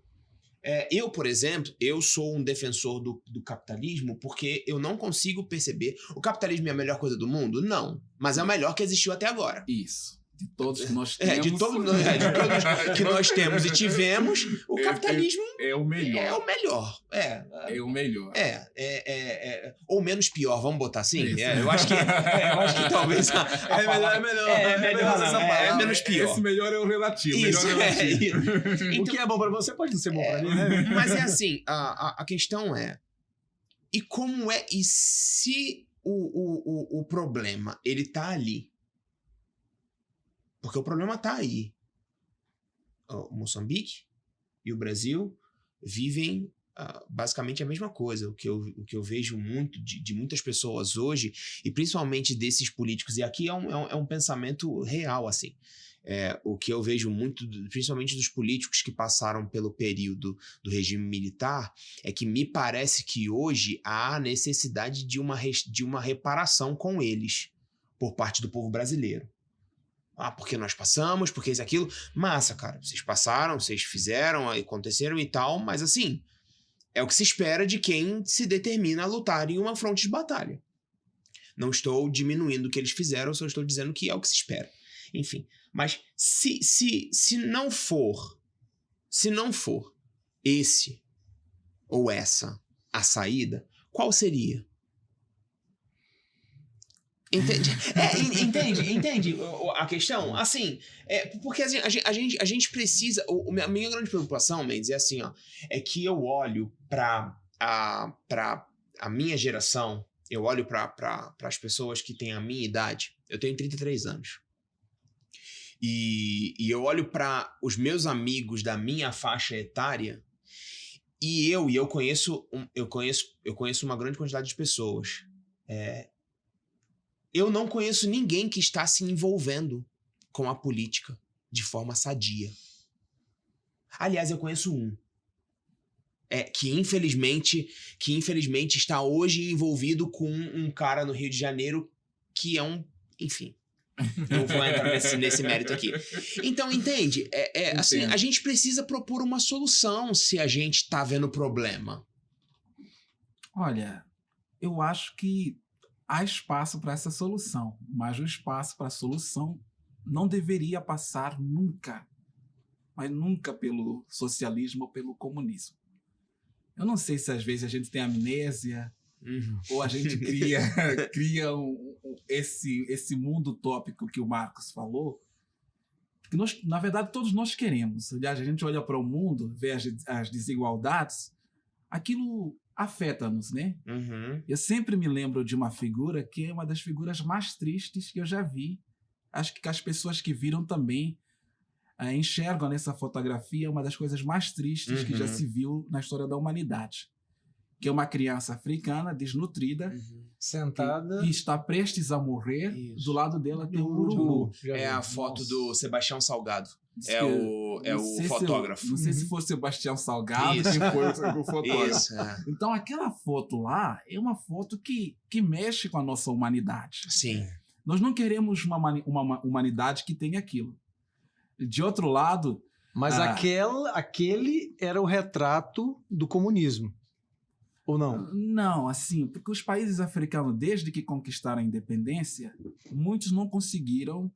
eu, por exemplo, eu sou um defensor do capitalismo porque eu não consigo perceber... O capitalismo é a melhor coisa do mundo? Não. Mas é o melhor que existiu até agora. Isso. De todos que nós temos. De todos que nós temos e tivemos, o capitalismo é o melhor. É o melhor. É o melhor. Ou menos pior, vamos botar assim? Eu acho que talvez... É melhor. É menos pior. Esse melhor é o relativo. Isso, Então, o que é bom pra você pode não ser bom pra mim, né? Mas é assim, a questão é... E como é... E se o problema, ele tá ali? Porque o problema tá aí. O Moçambique e o Brasil vivem basicamente a mesma coisa. O que eu vejo muito de muitas pessoas hoje, e principalmente desses políticos, e aqui é um pensamento real, assim. O que eu vejo muito, principalmente dos políticos que passaram pelo período do regime militar, é que me parece que hoje há necessidade de uma reparação com eles, por parte do povo brasileiro. Porque nós passamos, porque isso e aquilo. Massa, cara. Vocês passaram, vocês fizeram, aconteceram e tal, mas assim, é o que se espera de quem se determina a lutar em uma fronte de batalha. Não estou diminuindo o que eles fizeram, só estou dizendo que é o que se espera. Enfim, mas se não for esse ou essa a saída, qual seria? Entende a questão? Assim, porque a gente precisa... A minha grande preocupação, Mendes, é assim, ó, é que eu olho para a minha geração, eu olho para as pessoas que têm a minha idade. Eu tenho 33 anos. E eu olho para os meus amigos da minha faixa etária eu conheço uma grande quantidade de pessoas. Eu não conheço ninguém que está se envolvendo com a política de forma sadia. Aliás, eu conheço um. Que infelizmente está hoje envolvido com um cara no Rio de Janeiro que é um... Enfim, não vou entrar nesse mérito aqui. Então, entende? Assim, a gente precisa propor uma solução se a gente tá vendo problema. Olha, eu acho que há espaço para essa solução, mas o espaço para a solução não deveria passar nunca, mas nunca pelo socialismo ou pelo comunismo. Eu não sei se às vezes a gente tem amnésia ou a gente cria esse mundo utópico que o Marcos falou, que na verdade todos nós queremos. Aliás, a gente olha para o mundo, vê as desigualdades, aquilo afeta-nos, né? Eu sempre me lembro de uma figura que é uma das figuras mais tristes que eu já vi. Acho que as pessoas que viram também enxergam nessa fotografia uma das coisas mais tristes que já se viu na história da humanidade. Que é uma criança africana, desnutrida, sentada, que está prestes a morrer. Do lado dela tem um urubu. É a foto do Sebastião Salgado. É o fotógrafo. Não sei se foi Sebastião Salgado que foi o fotógrafo. Isso, Então, aquela foto lá é uma foto que mexe com a nossa humanidade. Sim. Nós não queremos uma humanidade que tenha aquilo. De outro lado... Mas aquele era o retrato do comunismo. Ou não? Não, assim, porque os países africanos, desde que conquistaram a independência, muitos não conseguiram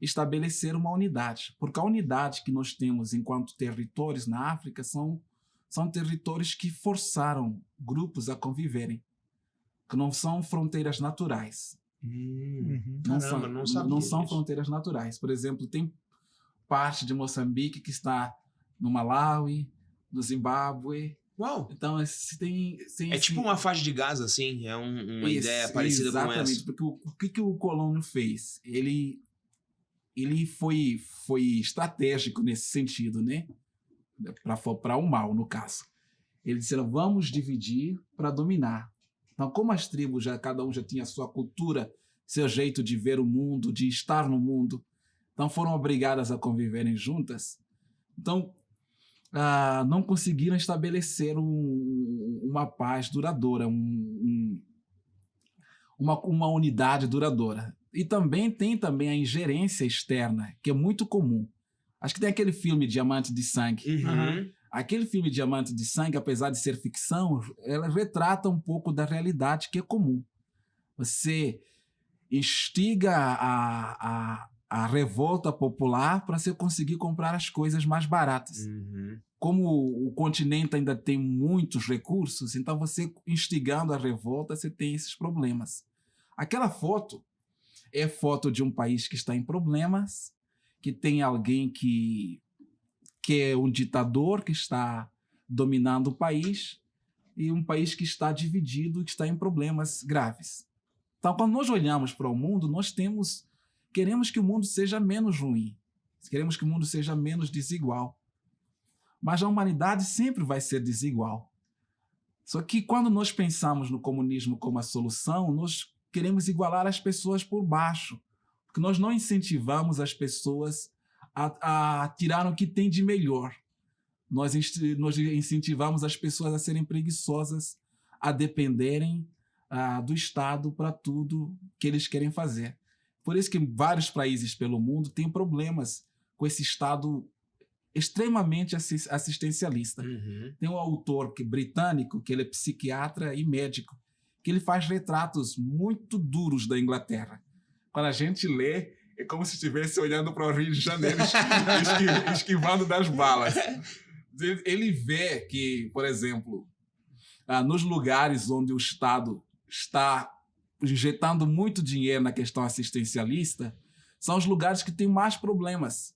estabelecer uma unidade. Porque a unidade que nós temos enquanto territórios na África são territórios que forçaram grupos a conviverem, que não são fronteiras naturais. Não são fronteiras naturais. Por exemplo, tem parte de Moçambique que está no Malawi, no Zimbábue. Uau! Então, tem tipo uma faixa de Gaza, assim? É uma ideia parecida com essa. Exatamente, porque o que o colônio fez? Ele foi estratégico nesse sentido, né? Para o mal, no caso. Eles disseram, vamos dividir para dominar. Então, como as tribos, cada um já tinha a sua cultura, seu jeito de ver o mundo, de estar no mundo, então foram obrigadas a conviverem juntas. Então, não conseguiram estabelecer uma paz duradoura, uma unidade duradoura. E tem também a ingerência externa, que é muito comum. Acho que tem aquele filme Diamante de Sangue. Aquele filme Diamante de Sangue, apesar de ser ficção, ela retrata um pouco da realidade que é comum. Você instiga a revolta popular para você conseguir comprar as coisas mais baratas. Como o continente ainda tem muitos recursos, então você instigando a revolta, você tem esses problemas. Aquela foto é foto de um país que está em problemas, que tem alguém que é um ditador que está dominando o país e um país que está dividido, que está em problemas graves. Então, quando nós olhamos para o mundo, queremos que o mundo seja menos ruim, queremos que o mundo seja menos desigual. Mas a humanidade sempre vai ser desigual. Só que quando nós pensamos no comunismo como a solução, nós queremos igualar as pessoas por baixo, porque nós não incentivamos as pessoas a tirar o que tem de melhor. Nós incentivamos as pessoas a serem preguiçosas, a dependerem do Estado para tudo que eles querem fazer. Por isso que vários países pelo mundo têm problemas com esse Estado extremamente assistencialista. Tem um autor britânico, que ele é psiquiatra e médico, que ele faz retratos muito duros da Inglaterra. Quando a gente lê, é como se estivesse olhando para o Rio de Janeiro, esquivando das balas. Ele vê que, por exemplo, nos lugares onde o Estado está injetando muito dinheiro na questão assistencialista, são os lugares que têm mais problemas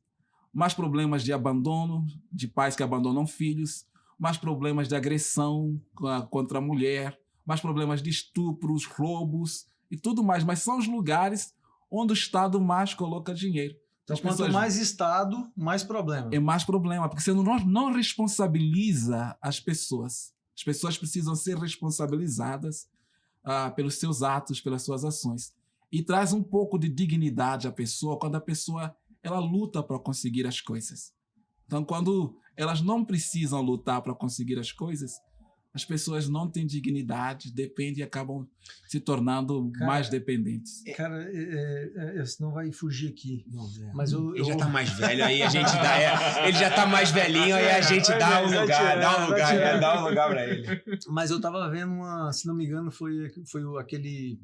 de abandono, de pais que abandonam filhos, mais problemas de agressão contra a mulher, mais problemas de estupros, roubos e tudo mais. Mas são os lugares onde o Estado mais coloca dinheiro. Então, quanto mais Estado, mais problema. É mais problema, porque você não responsabiliza as pessoas. As pessoas precisam ser responsabilizadas pelos seus atos, pelas suas ações. E traz um pouco de dignidade à pessoa quando a pessoa ela luta para conseguir as coisas. Então, quando elas não precisam lutar para conseguir as coisas, as pessoas não têm dignidade, dependem e acabam se tornando mais dependentes. Cara, senão vai fugir aqui. Não, mas ele já tá mais velho, aí a gente dá... ele já tá mais velhinho, aí a gente dá um lugar pra ele. Mas eu tava vendo se não me engano, foi aquele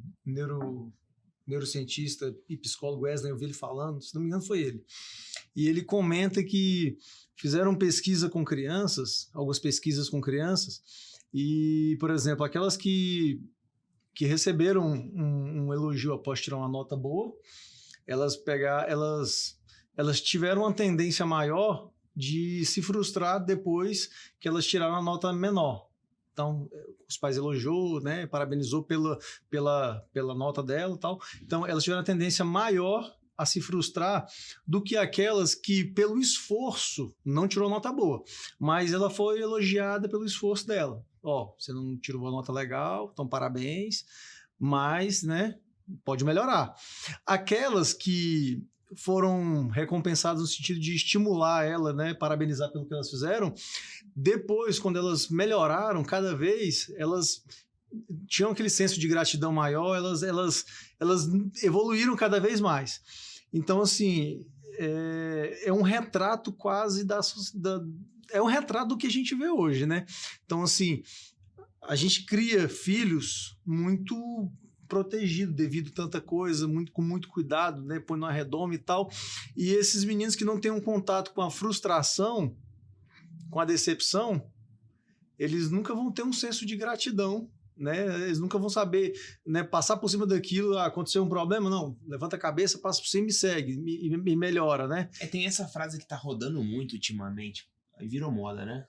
neurocientista e psicólogo Wesley, eu vi ele falando, se não me engano foi ele. E ele comenta que fizeram pesquisa com crianças, algumas pesquisas com crianças, e, por exemplo, aquelas que receberam um elogio após tirar uma nota boa, elas tiveram uma tendência maior de se frustrar depois que elas tiraram a nota menor. Então, os pais elogiou, né, parabenizou pela nota dela e tal. Então, elas tiveram uma tendência maior a se frustrar do que aquelas que, pelo esforço, não tirou nota boa, mas ela foi elogiada pelo esforço dela. Você não tirou uma nota legal, então parabéns, mas, né, pode melhorar. Aquelas que foram recompensadas no sentido de estimular ela, né, parabenizar pelo que elas fizeram, depois, quando elas melhoraram, cada vez elas tinham aquele senso de gratidão maior, elas evoluíram cada vez mais. Então, assim, é um retrato quase é um retrato do que a gente vê hoje, né? Então, assim, a gente cria filhos muito protegido devido a tanta coisa, com muito cuidado, né? Põe numa redoma e tal. E esses meninos que não têm um contato com a frustração, com a decepção, eles nunca vão ter um senso de gratidão, né? Eles nunca vão saber, né, passar por cima daquilo. Aconteceu um problema, não, levanta a cabeça, passa por cima e me segue, me melhora, né? Tem essa frase que tá rodando muito ultimamente, aí virou moda, né?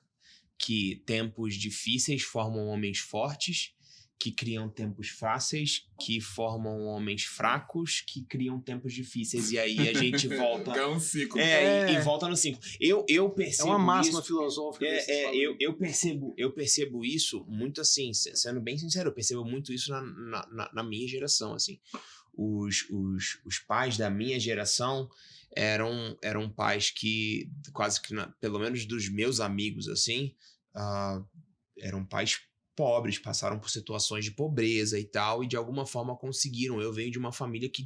Que tempos difíceis formam homens fortes, que criam tempos fáceis, que formam homens fracos, que criam tempos difíceis. E aí a gente volta... É um ciclo. E volta no ciclo. Eu percebo é uma máxima isso, filosófica. Eu percebo isso muito assim, sendo bem sincero, eu percebo muito isso na minha geração, assim. Os pais da minha geração eram pais que, quase que, pelo menos dos meus amigos, assim, eram pais pobres, passaram por situações de pobreza e tal, e de alguma forma conseguiram. Eu venho de uma família que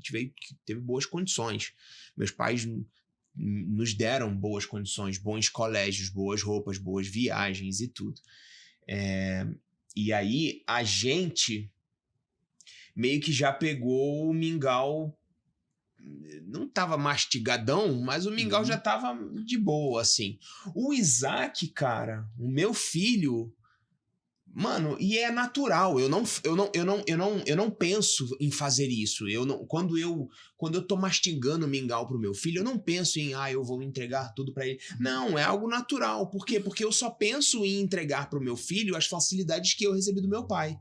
teve boas condições. Meus pais nos deram boas condições, bons colégios, boas roupas, boas viagens e tudo. E aí a gente meio que já pegou o mingau, não tava mastigadão, mas o mingau já tava de boa, assim. O Isaac, cara, o meu filho... Mano, e é natural, eu não penso em fazer isso. Quando eu tô mastigando mingau pro meu filho, eu não penso em, eu vou entregar tudo pra ele. Não, é algo natural. Por quê? Porque eu só penso em entregar pro meu filho as facilidades que eu recebi do meu pai.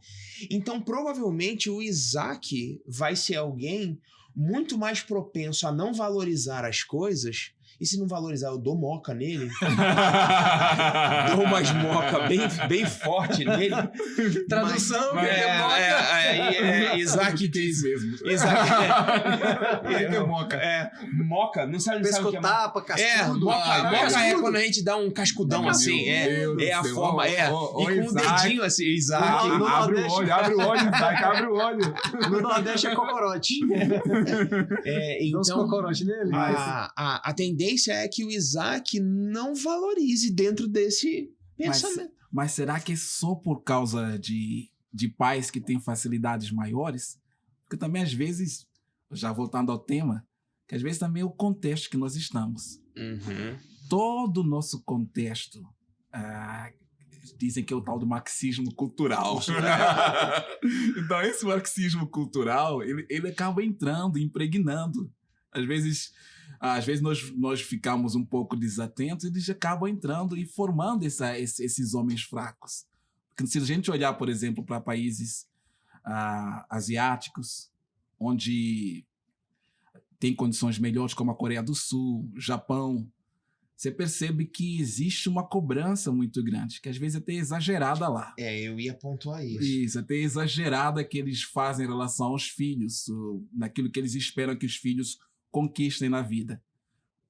Então, provavelmente, o Isaac vai ser alguém muito mais propenso a não valorizar as coisas. E se não valorizar, eu dou moca nele. Dou umas moca bem forte nele. Tradução, Isaac diz mesmo. Isaac moca. Moca, não sabe o que é moca. Pescotapa, cascudo. Moca é quando a gente dá um cascudão assim. É a forma. E com o dedinho assim, Isaac. Abre o olho, Isaac, abre o olho. No Nordeste é cocorote. Então, cocorote nele. A tendência é que o Isaac não valorize dentro desse pensamento. Mas será que é só por causa de pais que têm facilidades maiores? Porque também, às vezes, já voltando ao tema, que às vezes também é o contexto que nós estamos. Uhum. Todo o nosso contexto, dizem que é o tal do marxismo cultural. Então, esse marxismo cultural, ele acaba entrando, impregnando. Às vezes nós ficamos um pouco desatentos e eles acabam entrando e formando esses homens fracos. Porque se a gente olhar, por exemplo, para países asiáticos, onde tem condições melhores, como a Coreia do Sul, Japão, você percebe que existe uma cobrança muito grande, que às vezes é até exagerada lá. Eu ia pontuar isso. Isso, até exagerada que eles fazem em relação aos filhos, naquilo que eles esperam que os filhos conquistem na vida.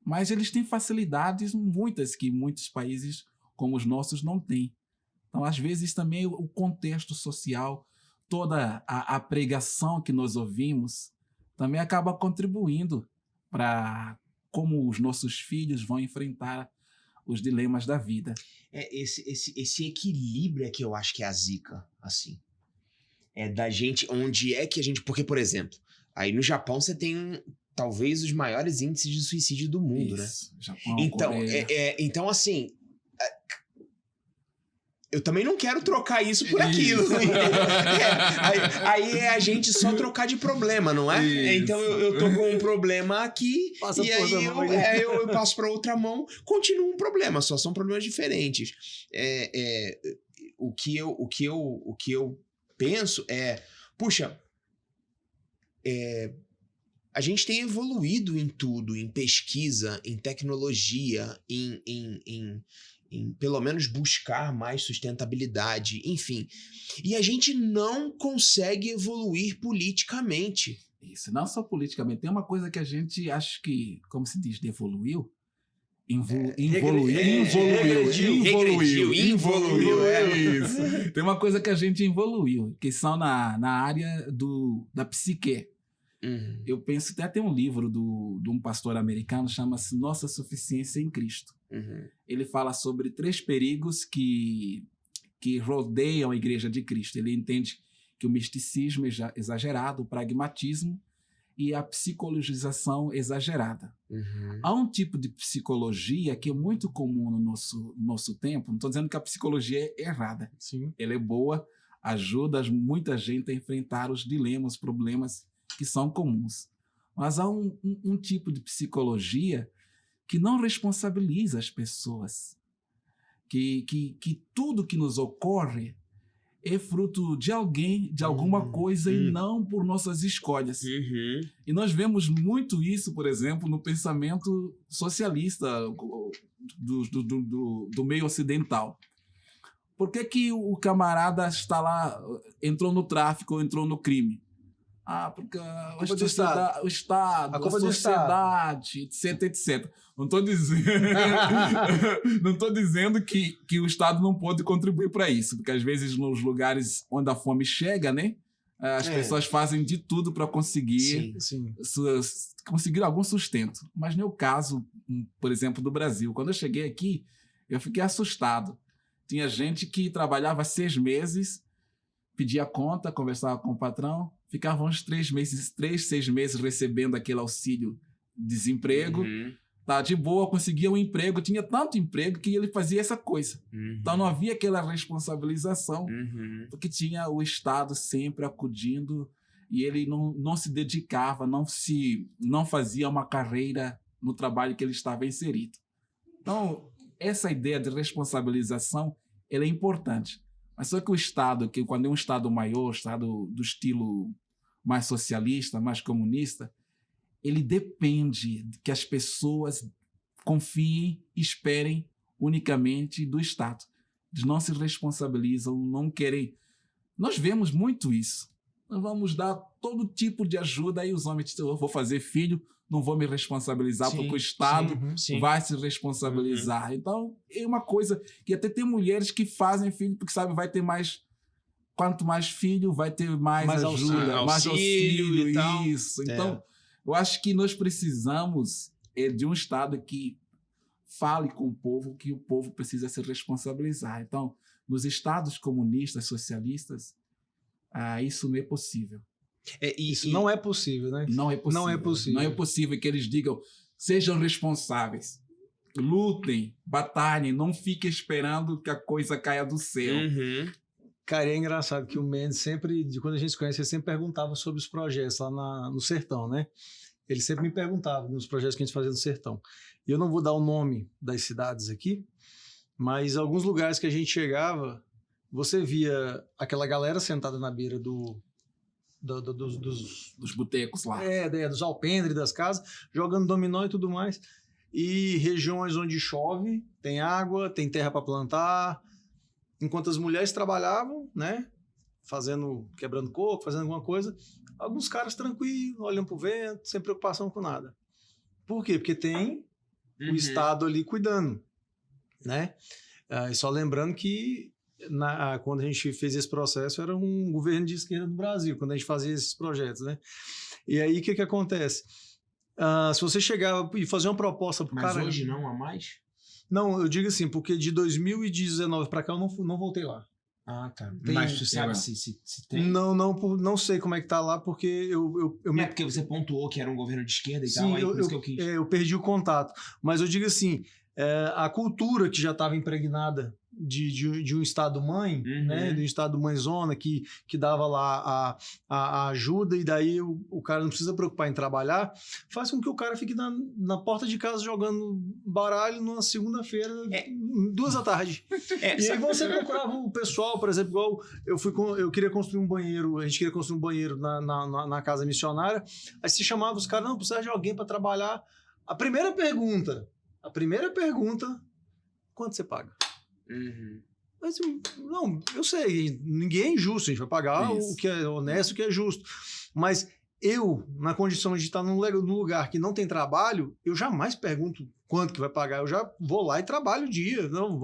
Mas eles têm facilidades muitas que muitos países como os nossos não têm. Então, às vezes, também o contexto social, toda a pregação que nós ouvimos, também acaba contribuindo para como os nossos filhos vão enfrentar os dilemas da vida. Esse equilíbrio é que eu acho que é a zica, assim. É da gente, onde é que a gente... Porque, por exemplo, aí no Japão você tem talvez os maiores índices de suicídio do mundo, Isso, né? Japão, então, então, assim... Eu também não quero trocar isso por aquilo. Aí é a gente só trocar de problema, não é? Isso. Então eu tô com um problema aqui e aí eu passo para outra mão, continua um problema, só são problemas diferentes. O que eu penso é, puxa, a gente tem evoluído em tudo, em pesquisa, em tecnologia, em pelo menos buscar mais sustentabilidade, enfim. E a gente não consegue evoluir politicamente. Isso, não só politicamente. Tem uma coisa que a gente, acho que, como se diz, evoluiu. Evoluiu. Isso. Tem uma coisa que a gente evoluiu, que são na área da psique. Uhum. Eu penso, até tem um livro de um pastor americano, chama-se Nossa Suficiência em Cristo. Uhum. Ele fala sobre 3 perigos que rodeiam a Igreja de Cristo. Ele entende que o misticismo exagerado, o pragmatismo e a psicologização exagerada. Uhum. Há um tipo de psicologia que é muito comum no nosso tempo. Não estou dizendo que a psicologia é errada. Sim. Ela é boa, ajuda muita gente a enfrentar os dilemas, problemas que são comuns. Mas há um tipo de psicologia que não responsabiliza as pessoas. Que tudo que nos ocorre é fruto de alguém, de alguma coisa, e não por nossas escolhas. Uhum. E nós vemos muito isso, por exemplo, no pensamento socialista do meio ocidental. Por que o camarada está lá, entrou no tráfico ou entrou no crime? Porque o Estado, a sociedade, etc. Não estou dizendo que o Estado não pode contribuir para isso, porque às vezes nos lugares onde a fome chega, né, as pessoas fazem de tudo para conseguir conseguir algum sustento. Mas no caso, por exemplo, do Brasil, quando eu cheguei aqui, eu fiquei assustado. Tinha gente que trabalhava 6 meses, pedia conta, conversava com o patrão, ficava uns 6 meses recebendo aquele auxílio desemprego, tá de boa, conseguia um emprego, tinha tanto emprego que ele fazia essa coisa. Então não havia aquela responsabilização, porque tinha o Estado sempre acudindo e ele não se dedicava, não fazia uma carreira no trabalho que ele estava inserido. Então, essa ideia de responsabilização, ela é importante. Mas só que o Estado, que quando é um Estado maior, Estado do estilo mais socialista, mais comunista, ele depende de que as pessoas confiem e esperem unicamente do Estado. Eles não se responsabilizam, não querem. Nós vemos muito isso. Nós vamos dar todo tipo de ajuda, aí os homens dizem, eu vou fazer filho, não vou me responsabilizar, porque o Estado vai se responsabilizar. Então, é uma coisa que até tem mulheres que fazem filho, porque sabe, vai ter mais... Quanto mais filho, vai ter mais ajuda, mais auxílio e tal. Isso. Então, eu acho que nós precisamos de um Estado que fale com o povo, que o povo precisa se responsabilizar. Então, nos estados comunistas, socialistas, isso não é possível. Isso não é possível, né? Não é possível. Não é possível. Não é possível que eles digam, sejam responsáveis, lutem, batalhem, não fiquem esperando que a coisa caia do céu. Cara, é engraçado que o Mendes sempre, quando a gente se conhece, ele sempre perguntava sobre os projetos lá no Sertão, né? Ele sempre me perguntava nos projetos que a gente fazia no Sertão. E eu não vou dar o nome das cidades aqui, mas alguns lugares que a gente chegava, você via aquela galera sentada na beira dos botecos lá. Dos alpendres das casas, jogando dominó e tudo mais. E regiões onde chove, tem água, tem terra para plantar. Enquanto as mulheres trabalhavam, né? Quebrando coco, fazendo alguma coisa, alguns caras tranquilos, olham pro vento, sem preocupação com nada. Por quê? Porque tem o Estado ali cuidando, né? E só lembrando que quando a gente fez esse processo, era um governo de esquerda do Brasil, quando a gente fazia esses projetos, né? E aí, o que acontece? Se você chegar e fazer uma proposta pro cara... Mas hoje não há mais? Não, eu digo assim, porque de 2019 para cá eu não voltei lá. Ah, tá. Mas tu sabe se tem? Não sei como é que tá lá, porque eu porque você pontuou que era um governo de esquerda e sim, tal, aí por isso que eu quis. Eu perdi o contato. Mas eu digo assim, a cultura que já estava impregnada de um Estado-mãe, né, de um Estado-mãezona que dava lá a ajuda, e daí o cara não precisa preocupar em trabalhar, faz com que o cara fique na porta de casa jogando baralho numa segunda-feira, 2h. E aí você procurava o pessoal, por exemplo, igual eu queria construir um banheiro, a gente queria construir um banheiro na casa missionária, aí se chamava os caras, não, precisa de alguém para trabalhar. A primeira pergunta, quanto você paga? Mas, não, eu sei, ninguém é injusto, a gente vai pagar o que é honesto, o que é justo. Mas eu, na condição de estar num lugar que não tem trabalho, eu jamais pergunto quanto que vai pagar. Eu já vou lá e trabalho o dia. Não,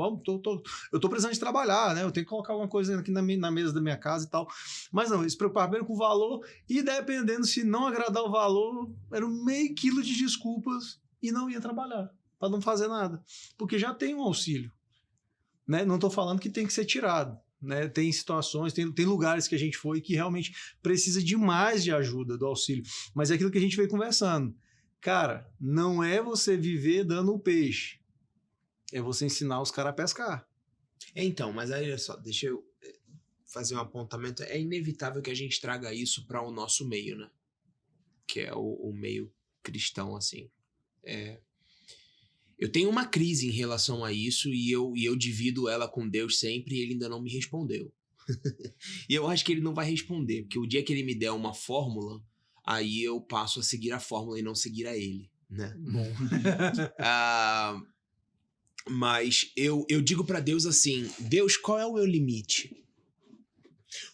eu tô precisando de trabalhar, né? Eu tenho que colocar alguma coisa aqui na mesa da minha casa e tal. Mas não, se preocupar bem com o valor, e dependendo se não agradar o valor, era um meio quilo de desculpas e não ia trabalhar, para não fazer nada. Porque já tem um auxílio. Né? Não estou falando que tem que ser tirado. Né? Tem situações, tem lugares que a gente foi que realmente precisa demais de ajuda, do auxílio. Mas é aquilo que a gente veio conversando. Cara, não é você viver dando o peixe. É você ensinar os caras a pescar. Então, mas aí, olha só, deixa eu fazer um apontamento. É inevitável que a gente traga isso para o nosso meio, né? Que é o meio cristão, assim. Eu tenho uma crise em relação a isso e eu divido ela com Deus sempre e ele ainda não me respondeu. E eu acho que ele não vai responder, porque o dia que ele me der uma fórmula, aí eu passo a seguir a fórmula e não seguir a ele, né? Bom. Mas eu digo pra Deus assim, Deus, qual é o meu limite?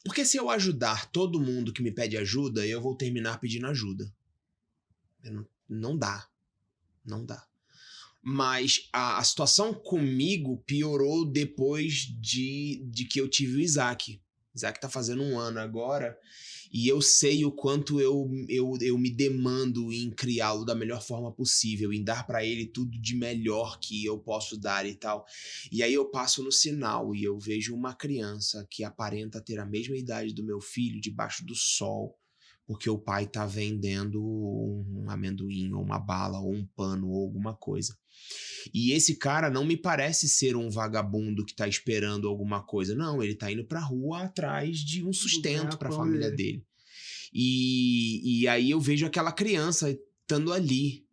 Porque se eu ajudar todo mundo que me pede ajuda, eu vou terminar pedindo ajuda. Não dá. Não dá. Mas a situação comigo piorou depois de que eu tive o Isaac. O Isaac tá fazendo 1 ano agora. E eu sei o quanto eu me demando em criá-lo da melhor forma possível. Em dar pra ele tudo de melhor que eu posso dar e tal. E aí eu passo no sinal e eu vejo uma criança que aparenta ter a mesma idade do meu filho debaixo do sol. Porque o pai tá vendendo um amendoim, ou uma bala, ou um pano, ou alguma coisa. E esse cara não me parece ser um vagabundo que tá esperando alguma coisa. Não, ele tá indo pra rua atrás de um sustento pra família dele. E aí eu vejo aquela criança estando ali.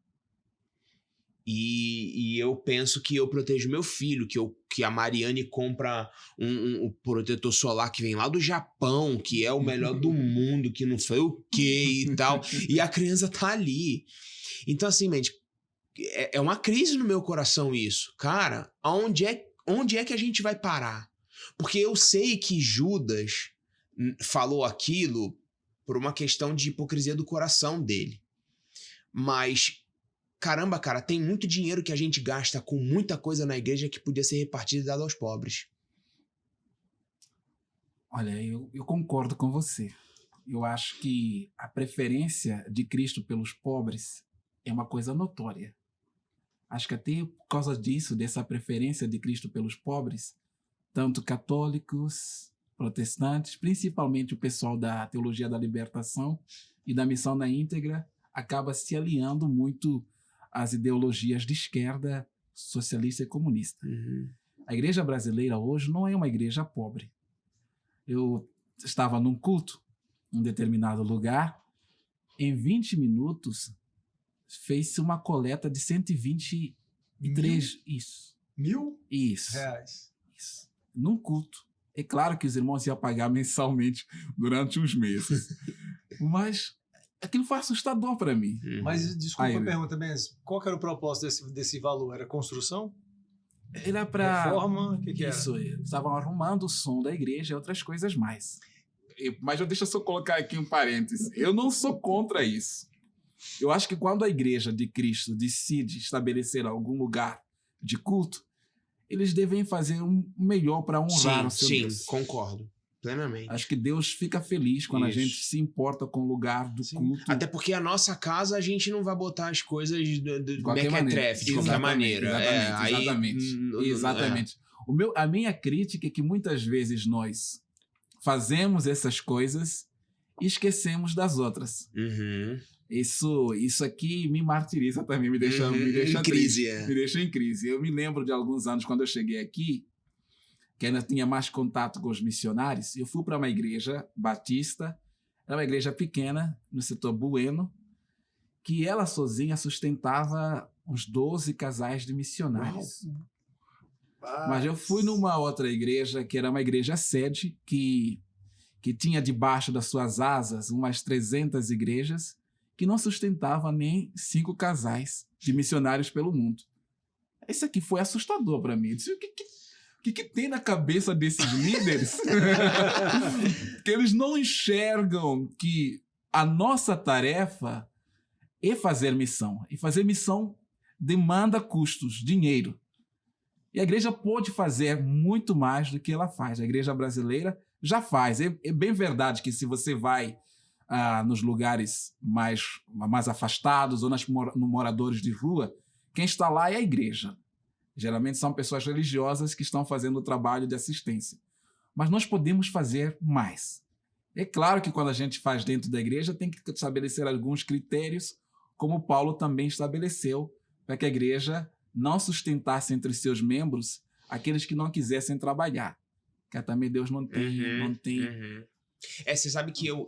E eu penso que eu protejo meu filho, que a Mariane compra um protetor solar que vem lá do Japão, que é o melhor do mundo, que não foi o quê e tal. E a criança tá ali. Então, assim, mente, é uma crise no meu coração isso. Cara, onde é que a gente vai parar? Porque eu sei que Judas falou aquilo por uma questão de hipocrisia do coração dele. Mas... caramba, cara, tem muito dinheiro que a gente gasta com muita coisa na igreja que podia ser repartido e dado aos pobres. Olha, eu concordo com você. Eu acho que a preferência de Cristo pelos pobres é uma coisa notória. Acho que até por causa disso, dessa preferência de Cristo pelos pobres, tanto católicos, protestantes, principalmente o pessoal da Teologia da Libertação e da Missão na Íntegra, acaba se alinhando muito às ideologias de esquerda, socialista e comunista. A igreja brasileira hoje não é uma igreja pobre. Eu estava num culto, em um determinado lugar, em 20 minutos fez-se uma coleta de 123... Isso. R$1.000? Isso. Reais. Isso. Num culto. É claro que os irmãos iam pagar mensalmente durante uns meses. Mas aquilo foi assustador para mim. Mas, desculpa a pergunta, mas qual que era o propósito desse valor? Era construção? Era para... Reforma? O que era? Isso, estavam arrumando o som da igreja e outras coisas mais. Mas deixa eu só colocar aqui um parêntese. Eu não sou contra isso. Eu acho que quando a igreja de Cristo decide estabelecer algum lugar de culto, eles devem fazer um melhor para honrar o seu Deus. Sim, concordo. Plenamente. Acho que Deus fica feliz quando a gente se importa com o lugar do culto. Até porque a nossa casa, a gente não vai botar as coisas de qualquer maneira. De qualquer maneira. Exatamente. A minha crítica é que muitas vezes nós fazemos essas coisas e esquecemos das outras. Isso aqui me martiriza também, me deixa em crise. Me deixa em crise. Eu me lembro de alguns anos, quando eu cheguei aqui, que ainda tinha mais contato com os missionários, eu fui para uma igreja batista, era uma igreja pequena, no setor Bueno, que ela sozinha sustentava uns 12 casais de missionários. Mas eu fui numa outra igreja, que era uma igreja sede, que tinha debaixo das suas asas umas 300 igrejas, que não sustentava nem 5 casais de missionários pelo mundo. Isso aqui foi assustador para mim. Eu disse, o que tem na cabeça desses líderes? Que eles não enxergam que a nossa tarefa é fazer missão. E fazer missão demanda custos, dinheiro. E a igreja pode fazer muito mais do que ela faz. A igreja brasileira já faz. É bem verdade que se você vai nos lugares mais afastados ou no moradores de rua, quem está lá é a igreja. Geralmente são pessoas religiosas que estão fazendo o trabalho de assistência. Mas nós podemos fazer mais. É claro que quando a gente faz dentro da igreja, tem que estabelecer alguns critérios, como Paulo também estabeleceu, para que a igreja não sustentasse entre seus membros aqueles que não quisessem trabalhar. Que também Deus não tem... Você sabe que eu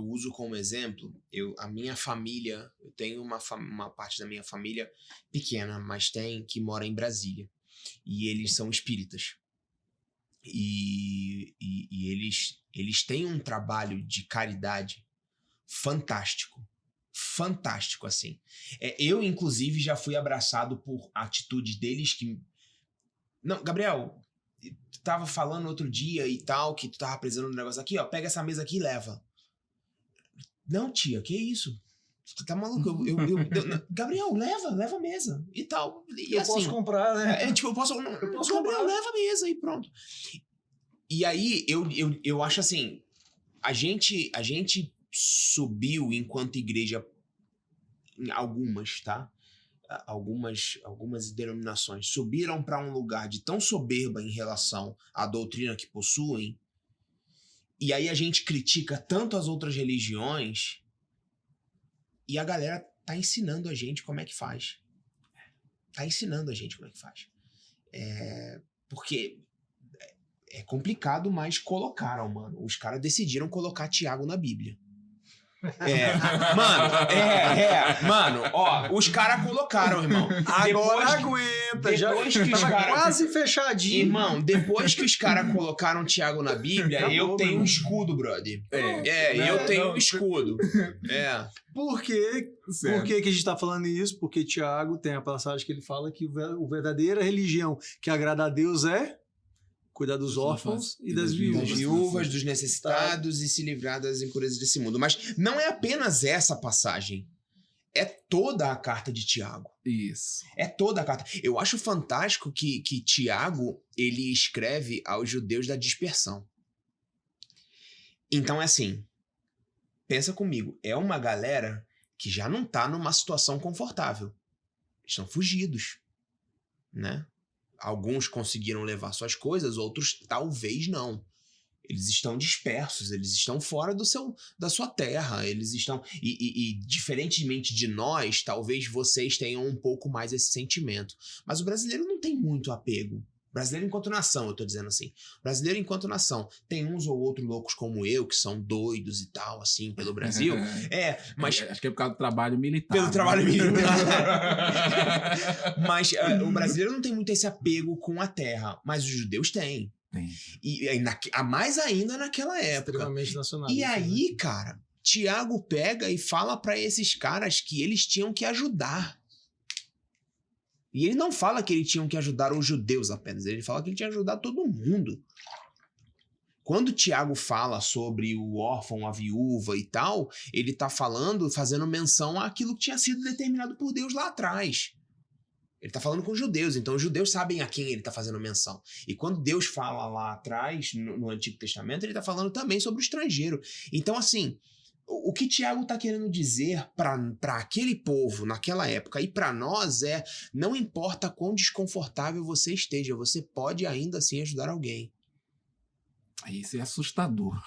uso como exemplo, a minha família, eu tenho uma parte da minha família pequena, mas que mora em Brasília. E eles são espíritas. E eles têm um trabalho de caridade fantástico. Fantástico, assim. Eu, inclusive, já fui abraçado por atitudes deles que... Não, Gabriel... Tu tava falando outro dia e tal, que tu tava precisando de um negócio aqui, ó, pega essa mesa aqui e leva. Não, tia, que isso? Tu tá maluco? Gabriel, leva a mesa e tal. E eu assim, posso comprar, né? Eu posso Gabriel, comprar. Leva a mesa e pronto. E aí, eu acho assim, a gente subiu enquanto igreja em algumas, tá? Algumas denominações subiram para um lugar de tão soberba em relação à doutrina que possuem, e aí a gente critica tanto as outras religiões e a galera tá ensinando a gente como é que faz. Porque é complicado, mas colocaram, mano. Os caras decidiram colocar Tiago na Bíblia. Mano, ó, os caras colocaram, irmão. Agora aguenta, já tava quase fechadinho. Irmão, depois que os caras colocaram Tiago na Bíblia, acabou, eu tenho um escudo, brother. Eu tenho um escudo. Por que a gente tá falando isso? Porque Tiago tem a passagem que ele fala que a verdadeira religião que agrada a Deus é cuidar dos órfãos e das viúvas. Das viúvas, dos necessitados e se livrar das impurezas desse mundo. Mas não é apenas essa passagem. É toda a carta de Tiago. Isso. É toda a carta. Eu acho fantástico que Tiago, ele escreve aos judeus da dispersão. Então é assim, pensa comigo, é uma galera que já não tá numa situação confortável. Estão fugidos, né? Alguns conseguiram levar suas coisas, outros talvez não. Eles estão dispersos, eles estão fora da sua terra, eles estão... E diferentemente de nós, talvez vocês tenham um pouco mais esse sentimento. Mas o brasileiro não tem muito apego. Brasileiro enquanto nação, eu tô dizendo assim. Brasileiro enquanto nação. Tem uns ou outros loucos como eu, que são doidos e tal, assim, pelo Brasil. Mas... Acho que é por causa do trabalho militar. Pelo trabalho militar. Mas o brasileiro não tem muito esse apego com a terra. Mas os judeus têm. Tem. E mais ainda naquela época. Extremamente nacionalista. E aí, cara, Tiago pega e fala para esses caras que eles tinham que ajudar. E ele não fala que eles tinham que ajudar os judeus apenas, ele fala que ele tinha que ajudar todo mundo. Quando Tiago fala sobre o órfão, a viúva e tal, ele tá fazendo menção àquilo que tinha sido determinado por Deus lá atrás. Ele tá falando com os judeus, então os judeus sabem a quem ele tá fazendo menção. E quando Deus fala lá atrás, no Antigo Testamento, ele tá falando também sobre o estrangeiro. Então, assim, o que Tiago tá querendo dizer para aquele povo naquela época e para nós é: não importa quão desconfortável você esteja, você pode ainda assim ajudar alguém. Isso é assustador.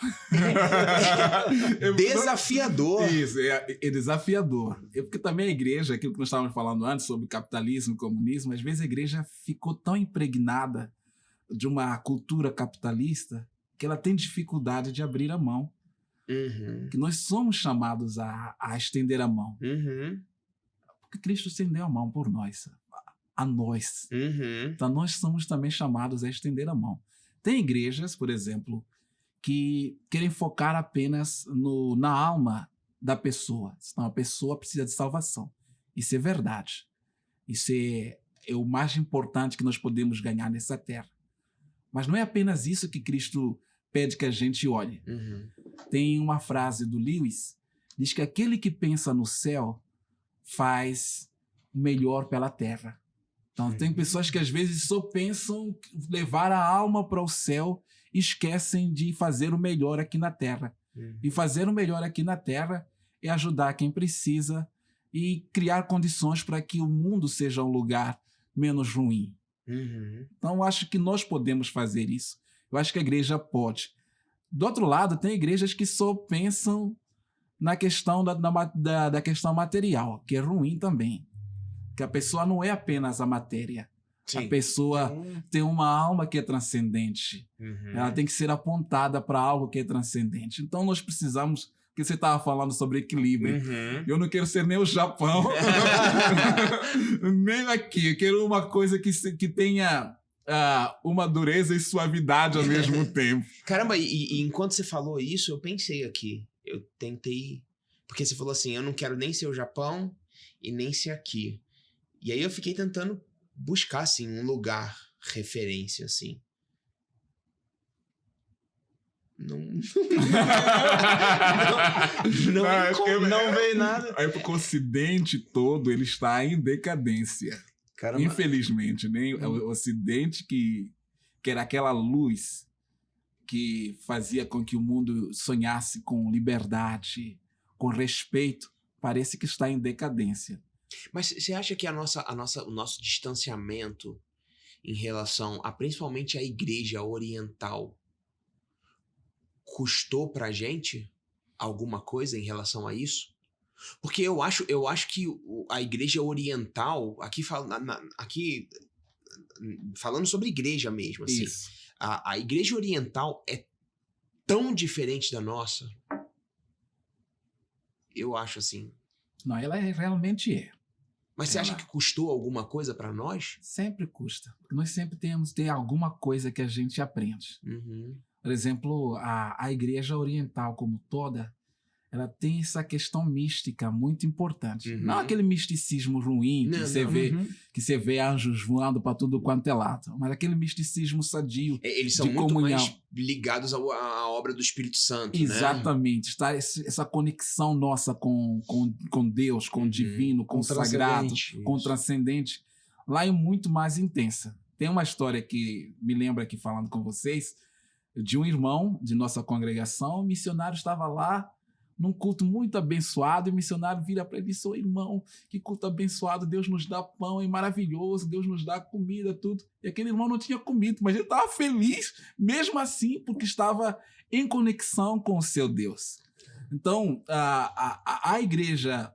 Desafiador. Isso, é desafiador. Porque também a igreja, aquilo que nós estávamos falando antes sobre capitalismo e comunismo, às vezes a igreja ficou tão impregnada de uma cultura capitalista que ela tem dificuldade de abrir a mão. Uhum. Que nós somos chamados a estender a mão. Uhum. Porque Cristo estendeu a mão por nós, a nós. Uhum. Então nós somos também chamados a estender a mão. Tem igrejas, por exemplo, que querem focar apenas na alma da pessoa. Então a pessoa precisa de salvação. Isso é verdade. Isso é o mais importante que nós podemos ganhar nessa terra. Mas não é apenas isso que Cristo pede que a gente olhe. Uhum. Tem uma frase do Lewis, diz que aquele que pensa no céu faz o melhor pela terra. Então, tem pessoas que às vezes só pensam levar a alma para o céu e esquecem de fazer o melhor aqui na terra. Uhum. E fazer o melhor aqui na terra é ajudar quem precisa e criar condições para que o mundo seja um lugar menos ruim. Uhum. Então, eu acho que nós podemos fazer isso. Eu acho que a igreja pode. Do outro lado, tem igrejas que só pensam na questão da questão material, que é ruim também. Que a pessoa não é apenas a matéria. Sim. A pessoa tem uma alma que é transcendente. Uhum. Ela tem que ser apontada para algo que é transcendente. Então nós precisamos, porque você estava falando sobre equilíbrio. Uhum. Eu não quero ser nem o Japão, nem aqui. Eu quero uma coisa que tenha uma dureza e suavidade ao mesmo tempo. Caramba, e enquanto você falou isso, eu pensei aqui. Eu tentei... Porque você falou assim, eu não quero nem ser o Japão e nem ser aqui. E aí eu fiquei tentando buscar, assim, um lugar, referência, assim. Não veio nada. Aí porque o Ocidente todo ele está em decadência. Caramba. Infelizmente, né? O Ocidente que era aquela luz que fazia com que o mundo sonhasse com liberdade, com respeito, parece que está em decadência. Mas você acha que o nosso distanciamento em relação a principalmente a igreja oriental custou pra gente alguma coisa em relação a isso? Porque eu acho que a igreja oriental, aqui falando sobre igreja mesmo, assim, a igreja oriental é tão diferente da nossa. Eu acho assim. Não, ela realmente é. Mas você acha que custou alguma coisa pra nós? Sempre custa. Porque nós sempre temos que ter alguma coisa que a gente aprende. Uhum. Por exemplo, a igreja oriental como toda, ela tem essa questão mística muito importante. Uhum. Não aquele misticismo ruim que você vê anjos voando para tudo quanto é lado, mas aquele misticismo sadio. Eles são de muito comunhão. mais ligados à obra do Espírito Santo, Exatamente. Está essa conexão nossa com Deus, com o divino, com o sagrado, com o transcendente. Lá é muito mais intensa. Tem uma história que me lembra aqui falando com vocês, de um irmão de nossa congregação. O missionário estava lá num culto muito abençoado, e o missionário vira para ele e diz: "Ô irmão, que culto abençoado, Deus nos dá pão, é maravilhoso, Deus nos dá comida, tudo." E aquele irmão não tinha comido, mas ele estava feliz, mesmo assim, porque estava em conexão com o seu Deus. Então, a igreja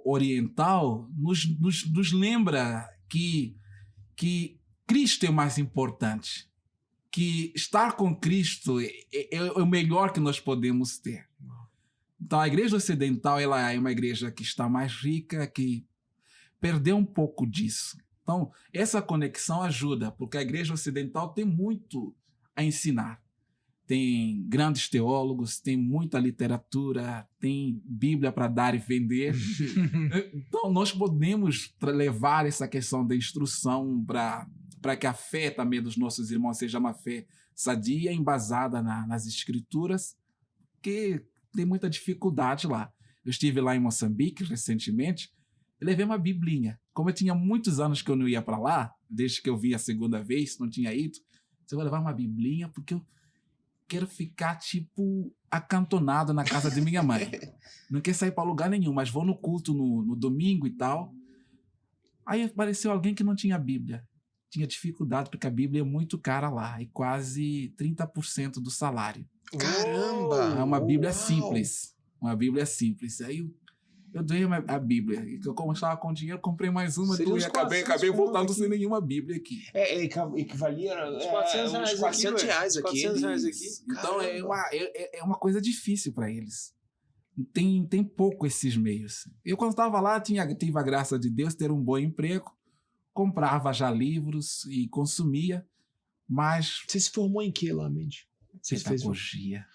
oriental nos lembra que Cristo é o mais importante, que estar com Cristo é o melhor que nós podemos ter. Então, a igreja ocidental ela é uma igreja que está mais rica, que perdeu um pouco disso. Então, essa conexão ajuda, porque a Igreja Ocidental tem muito a ensinar. Tem grandes teólogos, tem muita literatura, tem Bíblia para dar e vender. Então, nós podemos levar essa questão da instrução para que a fé também dos nossos irmãos seja uma fé sadia, embasada nas Escrituras, porque tem muita dificuldade lá. Eu estive lá em Moçambique recentemente, e levei uma biblinha. Como eu tinha muitos anos que eu não ia para lá, desde que eu vi a segunda vez, não tinha ido, eu vou levar uma biblinha porque eu quero ficar, tipo, acantonado na casa de minha mãe. Não quero sair para lugar nenhum, mas vou no culto no domingo e tal. Aí apareceu alguém que não tinha Bíblia. Tinha dificuldade, porque a Bíblia é muito cara lá, e quase 30% do salário. Caramba! É uma Bíblia simples. Uma Bíblia simples. Aí eu dei a Bíblia. E como eu estava com dinheiro, comprei mais uma, Seria duas, e acabei voltando sem nenhuma Bíblia aqui. Equivalia Uns 400 reais uns 400 reais aqui. 400 reais aqui. Então é uma coisa difícil para eles. Tem pouco esses meios. Eu, quando estava lá, tive a graça de Deus ter um bom emprego, comprava já livros e consumia, mas... Você se formou em que lá, Mendes? Você fez pedagogia.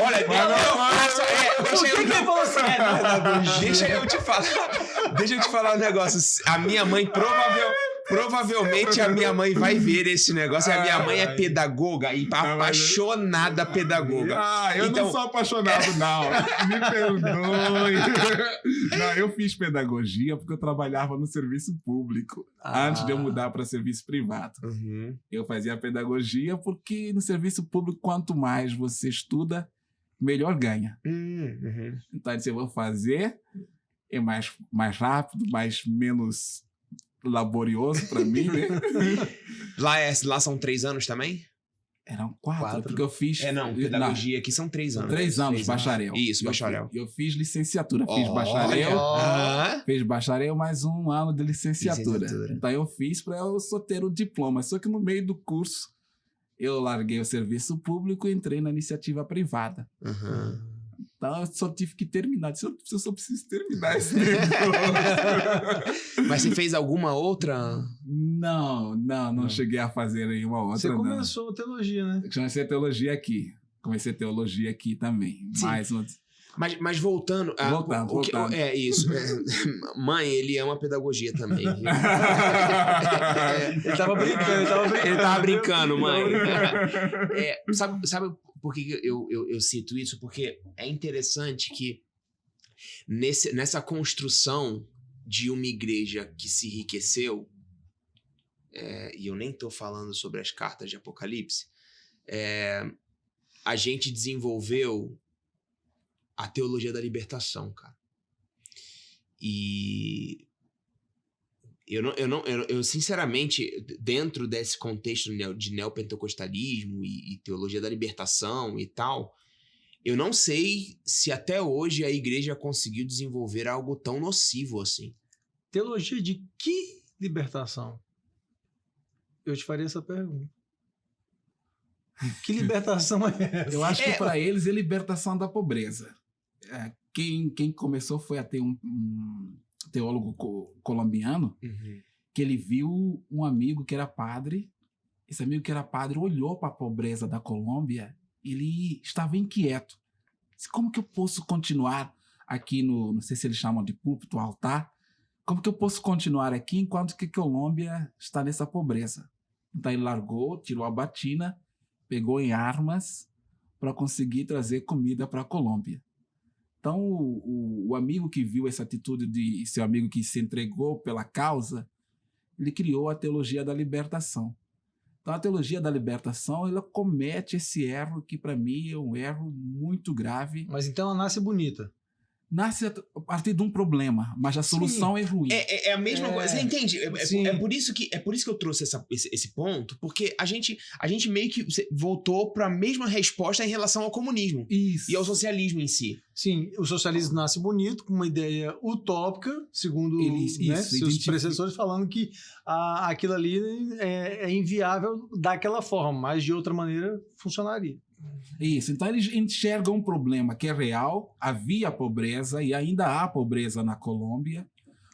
Olha, deixa eu te falar um negócio. A minha mãe provavelmente a minha mãe vai ver esse negócio. A minha mãe é pedagoga e apaixonada pedagoga. Eu não sou apaixonado, não. Me perdoe. Não, eu fiz pedagogia porque eu trabalhava no serviço público antes de eu mudar para serviço privado. Uhum. Eu fazia pedagogia porque no serviço público, quanto mais você estuda, melhor ganha. Uhum. Então, eu vou fazer, é mais rápido, menos laborioso para mim, né? Lá são 3 anos também? Eram 4, porque eu fiz... pedagogia aqui são 3 anos. 3 anos, bacharel. Isso, bacharel. Eu fiz licenciatura, fiz bacharel, fiz bacharel mais 1 ano de licenciatura. Então eu fiz para eu só ter o diploma, só que no meio do curso eu larguei o serviço público e entrei na iniciativa privada. Uhum. Então eu só tive que terminar. Eu só preciso terminar esse negócio. Mas você fez alguma outra? Não cheguei a fazer nenhuma outra. Você começou teologia, né? Eu comecei a teologia aqui também. Mas voltando... Voltando. É isso. Mãe, ele ama pedagogia também. Ele tava brincando, mãe. Sabe por que eu cito isso? Porque é interessante que nessa construção de uma igreja que se enriqueceu, e eu nem estou falando sobre as cartas de Apocalipse, a gente desenvolveu a teologia da libertação, cara. E eu sinceramente, dentro desse contexto de neopentecostalismo e teologia da libertação e tal, eu não sei se até hoje a igreja conseguiu desenvolver algo tão nocivo assim. Teologia de que libertação? Eu te faria essa pergunta. Que libertação é essa? Eu acho que para eles é libertação da pobreza. Quem começou foi a ter um teólogo colombiano, que ele viu um amigo que era padre. Esse amigo que era padre olhou para a pobreza da Colômbia e ele estava inquieto. Como que eu posso continuar aqui não sei se eles chamam de púlpito, altar, como que eu posso continuar aqui enquanto que a Colômbia está nessa pobreza? Então ele largou, tirou a batina, pegou em armas para conseguir trazer comida para a Colômbia. Então, o amigo que viu essa atitude de seu amigo que se entregou pela causa, ele criou a teologia da libertação. Então, a teologia da libertação, ela comete esse erro que, para mim, é um erro muito grave. Mas então ela nasce bonita. Nasce a partir de um problema, mas a solução é ruim. É a mesma coisa, você entende? É por isso que eu trouxe esse ponto, porque a gente meio que voltou para a mesma resposta em relação ao comunismo. Isso. E ao socialismo em si. Sim, o socialismo nasce bonito, com uma ideia utópica, segundo seus predecessores, falando que aquilo ali é inviável daquela forma, mas de outra maneira funcionaria. Isso, então eles enxergam um problema que é real, havia pobreza e ainda há pobreza na Colômbia,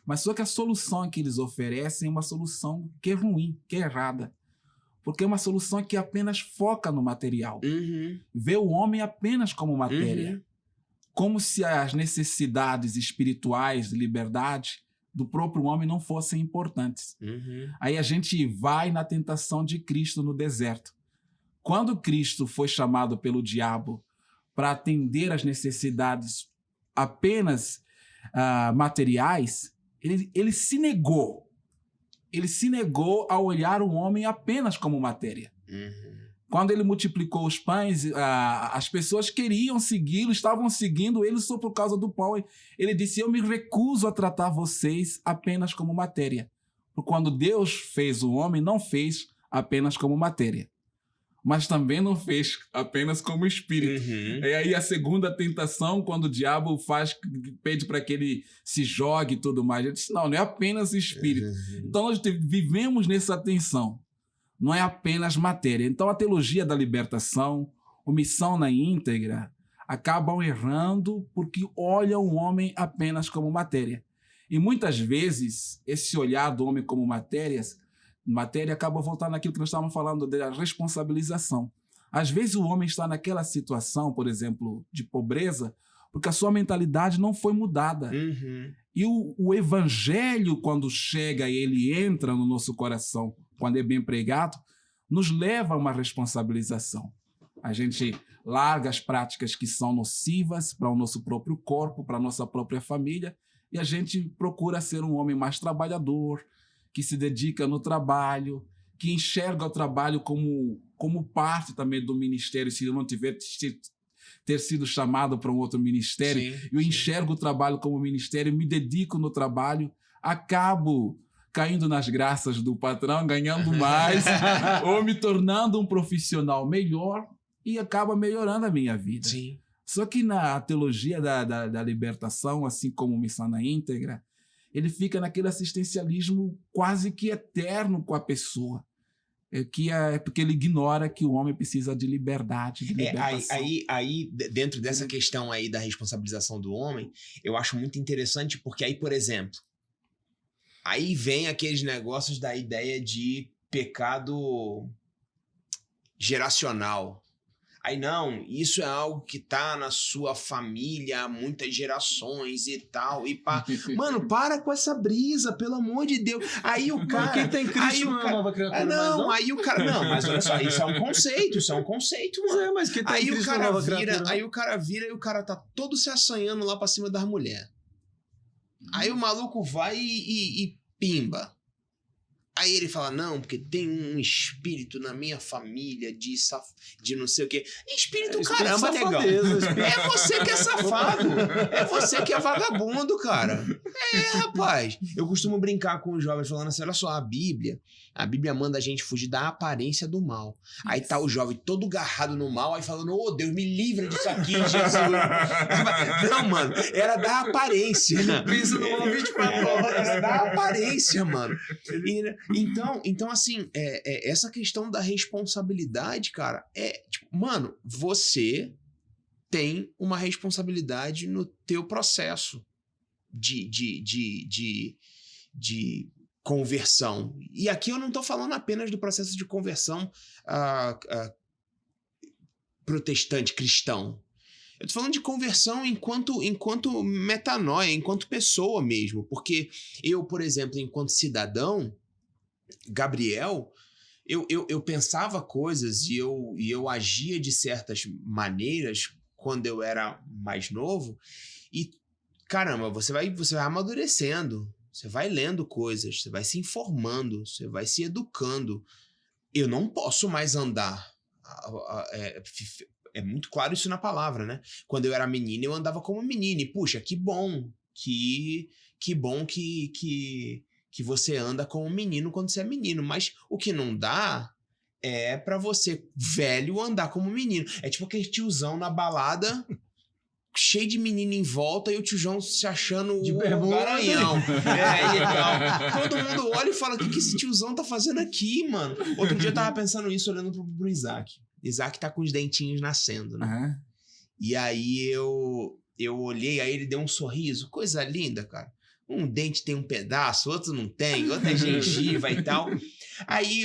Mas só que a solução que eles oferecem é uma solução que é ruim, que é errada. Porque é uma solução que apenas foca no material. Vê o homem apenas como matéria. Como se as necessidades espirituais de liberdade do próprio homem não fossem importantes. Aí a gente vai na tentação de Cristo no deserto. Quando Cristo foi chamado pelo diabo para atender às necessidades apenas materiais, ele se negou. Ele se negou a olhar o homem apenas como matéria. Quando ele multiplicou os pães, as pessoas queriam segui-lo, estavam seguindo ele só por causa do pão. Ele disse, eu me recuso a tratar vocês apenas como matéria. Porque quando Deus fez o homem, não fez apenas como matéria, mas também não fez apenas como espírito. E aí a segunda tentação, quando o diabo pede para que ele se jogue e tudo mais, ele disse, não é apenas espírito. Então nós vivemos nessa tensão. Não é apenas matéria. Então a teologia da libertação, a missão na íntegra, acabam errando porque olham o homem apenas como matéria. E muitas vezes esse olhar do homem como matéria acaba voltando naquilo que nós estávamos falando da responsabilização. Às vezes o homem está naquela situação, por exemplo, de pobreza, porque a sua mentalidade não foi mudada. E o evangelho, quando chega e ele entra no nosso coração, quando é bem pregado, nos leva a uma responsabilização. A gente larga as práticas que são nocivas para o nosso próprio corpo, para a nossa própria família, e a gente procura ser um homem mais trabalhador, que se dedica no trabalho, que enxerga o trabalho como parte também do ministério, se eu não tiver ter sido chamado para um outro ministério, eu enxergo o trabalho como ministério, me dedico no trabalho, acabo caindo nas graças do patrão, ganhando mais, ou me tornando um profissional melhor e acaba melhorando a minha vida. Só que na teologia da libertação, assim como Missão na Íntegra, ele fica naquele assistencialismo quase que eterno com a pessoa. Porque ele ignora que o homem precisa de liberdade, de libertação. Aí, dentro dessa questão aí da responsabilização do homem, eu acho muito interessante porque aí, por exemplo, aí vem aqueles negócios da ideia de pecado geracional. Aí não, isso é algo que tá na sua família há muitas gerações e tal, e pá. Mano, para com essa brisa, pelo amor de Deus. Aí o cara... Quem tem Cristo não é nova criatura, não, aí o cara... Não, mas olha só, isso é um conceito, mano. Mas quem tem Cristo não é nova criatura. Aí o cara vira e o cara tá todo se assanhando lá pra cima das mulheres. Aí o maluco vai e pimba. Aí ele fala, não, porque tem um espírito na minha família de não sei o quê. Espírito caramba, negão. É você que é safado. É você que é vagabundo, cara. Rapaz. Eu costumo brincar com os jovens falando assim, olha só, a Bíblia manda a gente fugir da aparência do mal. Aí tá o jovem todo garrado no mal, aí falando, Deus, me livra disso aqui, Jesus. Não, mano, era da aparência. Ele pensa no mal 24 horas. Era da aparência, mano. Então assim, essa questão da responsabilidade, cara, tipo, mano, você tem uma responsabilidade no teu processo de conversão. E aqui eu não tô falando apenas do processo de conversão protestante, cristão. Eu tô falando de conversão enquanto metanoia, enquanto pessoa mesmo. Porque eu, por exemplo, enquanto cidadão, Gabriel, eu pensava coisas e eu agia de certas maneiras quando eu era mais novo e, caramba, você vai amadurecendo, você vai lendo coisas, você vai se informando, você vai se educando. Eu não posso mais andar. É muito claro isso na palavra, né? Quando eu era menino, eu andava como menino. E, puxa, que bom que você anda como menino quando você é menino. Mas o que não dá é pra você, velho, andar como menino. É tipo aquele tiozão na balada, cheio de menino em volta, e o tiozão se achando de o garanhão. E tal. Todo mundo olha e fala, o que esse tiozão tá fazendo aqui, mano? Outro dia eu tava pensando isso, olhando pro Isaac. Isaac tá com os dentinhos nascendo, né? E aí eu olhei, aí ele deu um sorriso. Coisa linda, cara. Um dente tem um pedaço, outro não tem, outro é gengiva e tal. Aí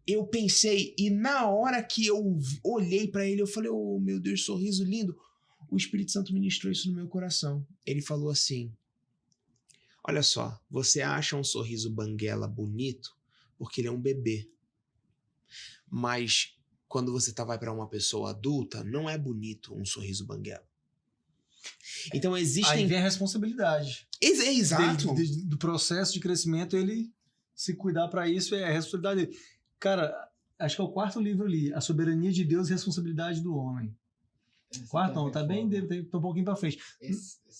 eu pensei, e na hora que eu olhei pra ele, eu falei, oh, meu Deus, sorriso lindo. O Espírito Santo ministrou isso no meu coração. Ele falou assim, olha só, você acha um sorriso banguela bonito porque ele é um bebê. Mas quando você vai pra uma pessoa adulta, não é bonito um sorriso banguela. Então existem... Aí vem a responsabilidade. Exato. Do processo de crescimento, ele se cuidar para isso é a responsabilidade dele. Cara, acho que é o 4º livro ali, A Soberania de Deus e a Responsabilidade do Homem. Quarto não, tá bem, tá um pouquinho para frente.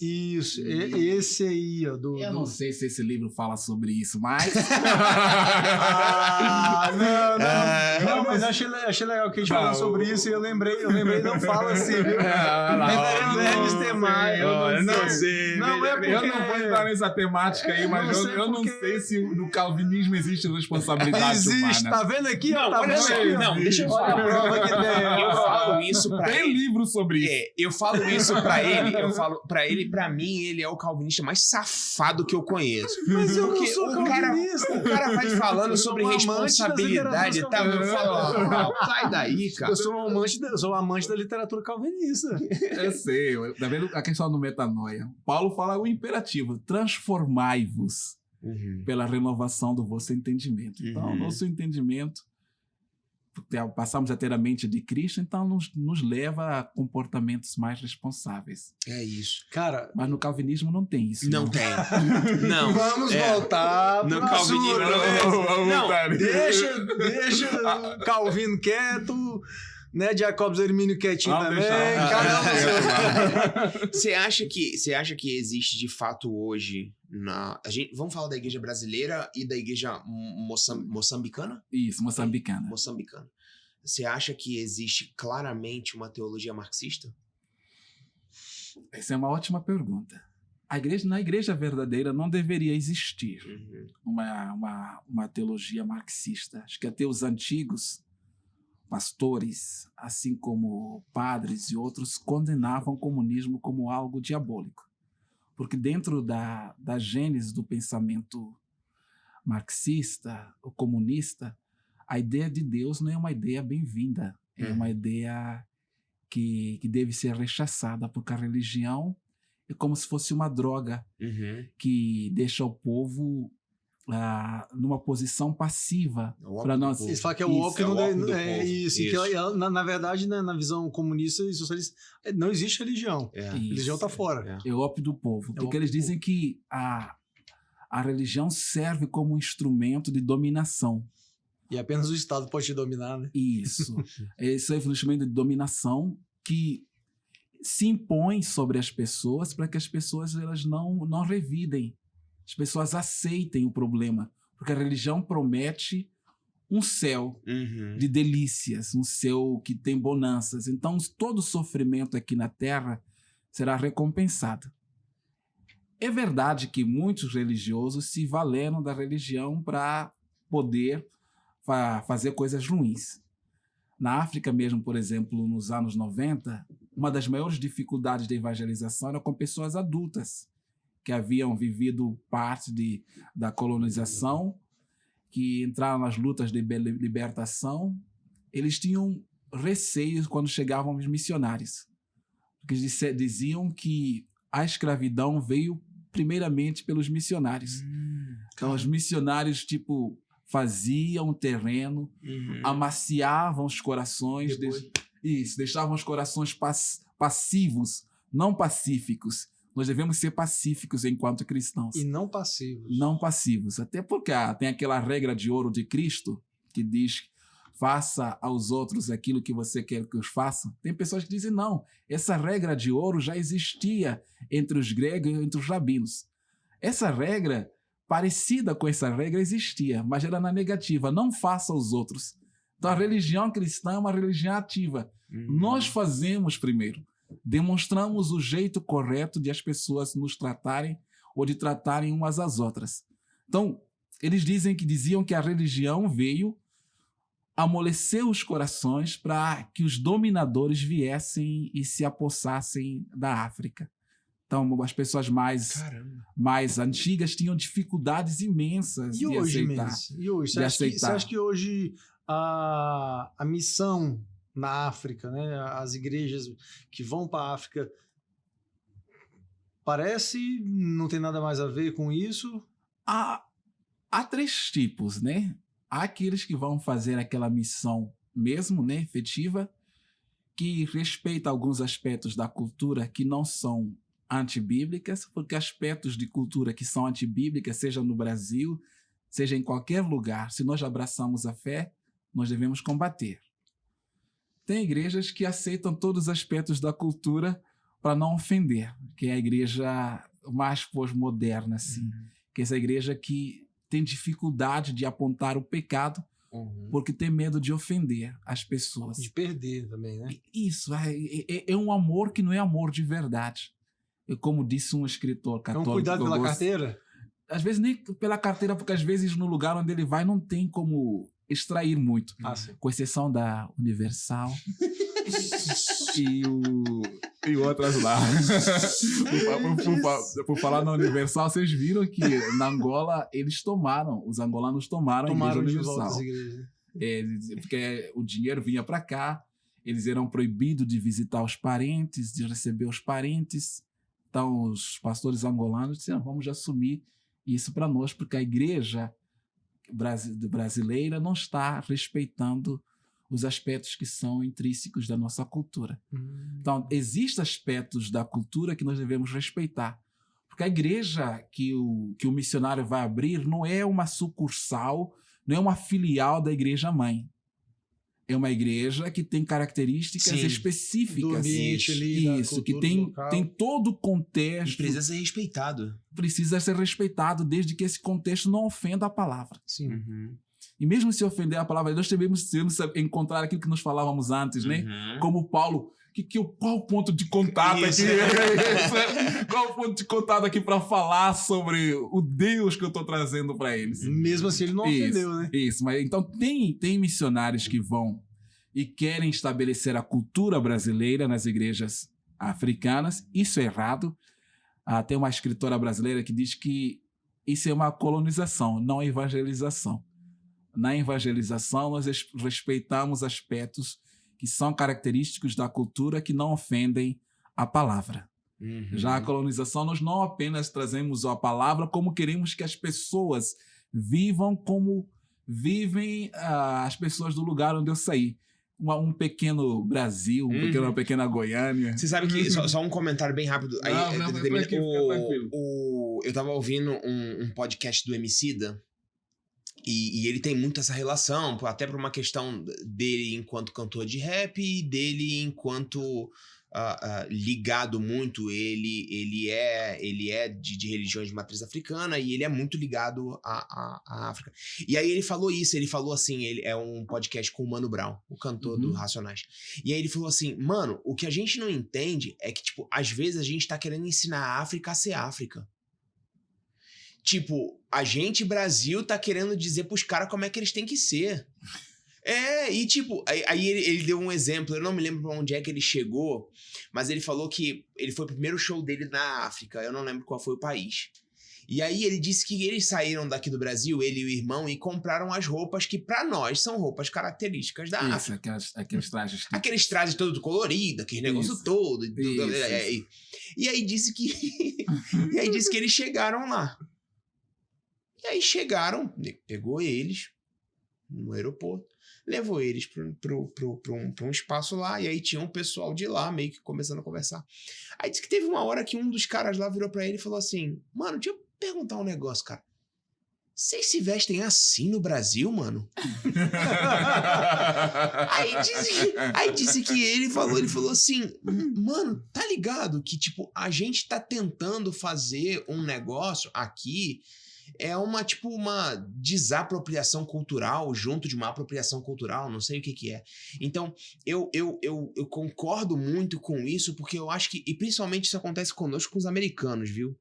Isso, esse aí, ó. Eu não sei se esse livro fala sobre isso, mas... Não, mas achei legal que a gente falou sobre isso e eu lembrei, não fala assim, viu? Eu não sei. Não é porque... Eu não vou entrar nessa temática aí, mas eu não sei se no calvinismo existe responsabilidade existe, humana. tá vendo aqui? Não, tá olha vendo só, aqui? não, deixa eu Olha a falar. prova que tem. Eu falo isso pra Tem ele. livro sobre isso. Eu falo isso pra ele, eu falo pra ele, pra mim, ele é o calvinista mais safado que eu conheço. Mas eu não Porque sou o calvinista. cara vai falando Eu sobre sou um amante das responsabilidade e tal. Eu literaturas falo, sai daí, cara. Eu sou um amante da literatura calvinista. Eu sei, tá vendo a questão do metanoia? Paulo fala o imperativo, transformai-vos pela renovação do vosso entendimento. Então, nosso entendimento, passamos a ter a mente de Cristo, então nos leva a comportamentos mais responsáveis. É isso. Cara, mas no calvinismo não tem isso. Não tem. Não. Vamos voltar no pro calvinismo. Não, deixa o Calvino quieto, né? Jacobs Hermínio quietinho também. Você acha que existe de fato hoje vamos falar da igreja brasileira e da igreja moçambicana? Isso, moçambicana. Moçambicana. Você acha que existe claramente uma teologia marxista? Essa é uma ótima pergunta. Na igreja verdadeira não deveria existir uma teologia marxista. Acho que até os antigos pastores, assim como padres e outros, condenavam o comunismo como algo diabólico. Porque dentro da gênese do pensamento marxista ou comunista, a ideia de Deus não é uma ideia bem-vinda. É uma ideia que deve ser rechaçada, porque a religião é como se fosse uma droga que deixa o povo numa posição passiva para nós. Isso fala que é o ópio isso. Que, na verdade, na visão comunista e socialista, não existe religião. A religião está fora. É o ópio do povo. Porque eles dizem que a religião serve como um instrumento de dominação. E apenas o Estado pode te dominar, né? Isso. Esse é um instrumento de dominação que se impõe sobre as pessoas para que as pessoas elas não revidem. As pessoas aceitem o problema, porque a religião promete um céu de delícias, um céu que tem bonanças. Então, todo sofrimento aqui na Terra será recompensado. É verdade que muitos religiosos se valeram da religião para poder fazer coisas ruins. Na África mesmo, por exemplo, nos anos 90, uma das maiores dificuldades da evangelização era com pessoas adultas, que haviam vivido parte da colonização, que entraram nas lutas de libertação. Eles tinham receios quando chegavam os missionários, porque diziam que a escravidão veio primeiramente pelos missionários. Então, os missionários, faziam o terreno, amaciavam os corações, deixavam os corações passivos, não pacíficos. Nós devemos ser pacíficos enquanto cristãos. E não passivos. Não passivos. Até porque tem aquela regra de ouro de Cristo que diz: faça aos outros aquilo que você quer que os façam. Tem pessoas que dizem: não, essa regra de ouro já existia entre os gregos e entre os rabinos. Essa regra, parecida com essa regra, existia, mas era na negativa: não faça aos outros. Então a religião cristã é uma religião ativa. Nós fazemos primeiro. Demonstramos o jeito correto de as pessoas nos tratarem ou de tratarem umas às outras. Então, eles diziam que a religião veio amolecer os corações para que os dominadores viessem e se apossassem da África. Então, as pessoas mais antigas tinham dificuldades imensas de aceitar. E hoje? Você acha que hoje a missão na África, né, as igrejas que vão para a África, não tem nada mais a ver com isso? Há 3 tipos, né? Há aqueles que vão fazer aquela missão mesmo, né, efetiva, que respeita alguns aspectos da cultura que não são antibíblicas, porque aspectos de cultura que são antibíblicas, seja no Brasil, seja em qualquer lugar, se nós abraçamos a fé, nós devemos combater. Tem igrejas que aceitam todos os aspectos da cultura para não ofender, que é a igreja mais pós-moderna, assim, que é essa igreja que tem dificuldade de apontar o pecado porque tem medo de ofender as pessoas. De perder também, né? Isso, é um amor que não é amor de verdade. Como disse um escritor católico... É um cuidado pela carteira? Às vezes nem pela carteira, porque às vezes no lugar onde ele vai não tem como extrair muito. Com exceção da Universal e outras lá. Por falar na Universal, vocês viram que na Angola os angolanos tomaram a Igreja Universal. Porque o dinheiro vinha para cá, eles eram proibidos de visitar os parentes, de receber os parentes. Então os pastores angolanos disseram, vamos assumir isso para nós, porque a igreja brasileira não está respeitando os aspectos que são intrínsecos da nossa cultura. Então, existem aspectos da cultura que nós devemos respeitar. Porque a igreja que o missionário vai abrir não é uma sucursal, não é uma filial da igreja-mãe. É uma igreja que tem características específicas. Do ambiente ali, isso, que tem todo o contexto. E precisa ser respeitado. Precisa ser respeitado, desde que esse contexto não ofenda a palavra. Sim. E mesmo se ofender a palavra, nós devemos encontrar aquilo que nós falávamos antes, né? Como Paulo, qual o ponto de contato aqui? Qual o ponto de contato aqui para falar sobre o Deus que eu estou trazendo para eles? Mesmo assim, ele não ofendeu, né? Isso, mas então tem missionários que vão e querem estabelecer a cultura brasileira nas igrejas africanas. Isso é errado. Tem uma escritora brasileira que diz que isso é uma colonização, não evangelização. Na evangelização, nós respeitamos aspectos que são característicos da cultura que não ofendem a palavra. Já a colonização, nós não apenas trazemos a palavra, como queremos que as pessoas vivam como vivem as pessoas do lugar onde eu saí. Um pequeno Brasil, uma pequena Goiânia. Você sabe que, só um comentário bem rápido. Eu tava ouvindo um podcast do Emicida, e ele tem muito essa relação, até por uma questão dele enquanto cantor de rap e dele enquanto ligado muito. Ele é de religiões de matriz africana e ele é muito ligado à África. E aí ele falou assim, ele é um podcast com o Mano Brown, o cantor do Racionais. E aí ele falou assim, mano, o que a gente não entende é que, tipo, às vezes a gente tá querendo ensinar a África a ser África. Tipo, a gente, Brasil, tá querendo dizer pros caras como é que eles têm que ser. E tipo, aí ele deu um exemplo, eu não me lembro pra onde é que ele chegou, mas ele falou que ele foi o primeiro show dele na África, eu não lembro qual foi o país. E aí ele disse que eles saíram daqui do Brasil, ele e o irmão, e compraram as roupas que pra nós são roupas características da África. Aqueles trajes. Aqueles trajes todo colorido, aquele negócio todo. E aí disse que eles chegaram lá. E aí chegaram, pegou eles no aeroporto, levou eles para um espaço lá, e aí tinha um pessoal de lá meio que começando a conversar. Aí disse que teve uma hora que um dos caras lá virou para ele e falou assim, mano, deixa eu perguntar um negócio, cara. Vocês se vestem assim no Brasil, mano? Aí disse que ele falou assim, mano, tá ligado que, tipo, a gente tá tentando fazer um negócio aqui, é uma desapropriação cultural junto de uma apropriação cultural, não sei o que é. Então, eu concordo muito com isso, porque eu acho que, e principalmente isso acontece conosco com os americanos, viu?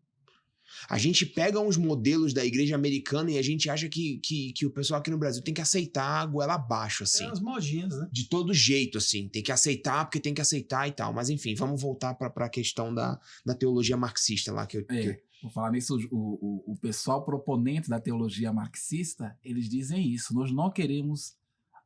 A gente pega uns modelos da igreja americana e a gente acha que o pessoal aqui no Brasil tem que aceitar a goela abaixo, assim. As modinhas, né? De todo jeito, assim. Tem que aceitar porque tem que aceitar e tal. Mas enfim, vamos voltar pra questão da teologia marxista lá. Vou falar nisso, o pessoal proponente da teologia marxista, eles dizem isso. Nós não queremos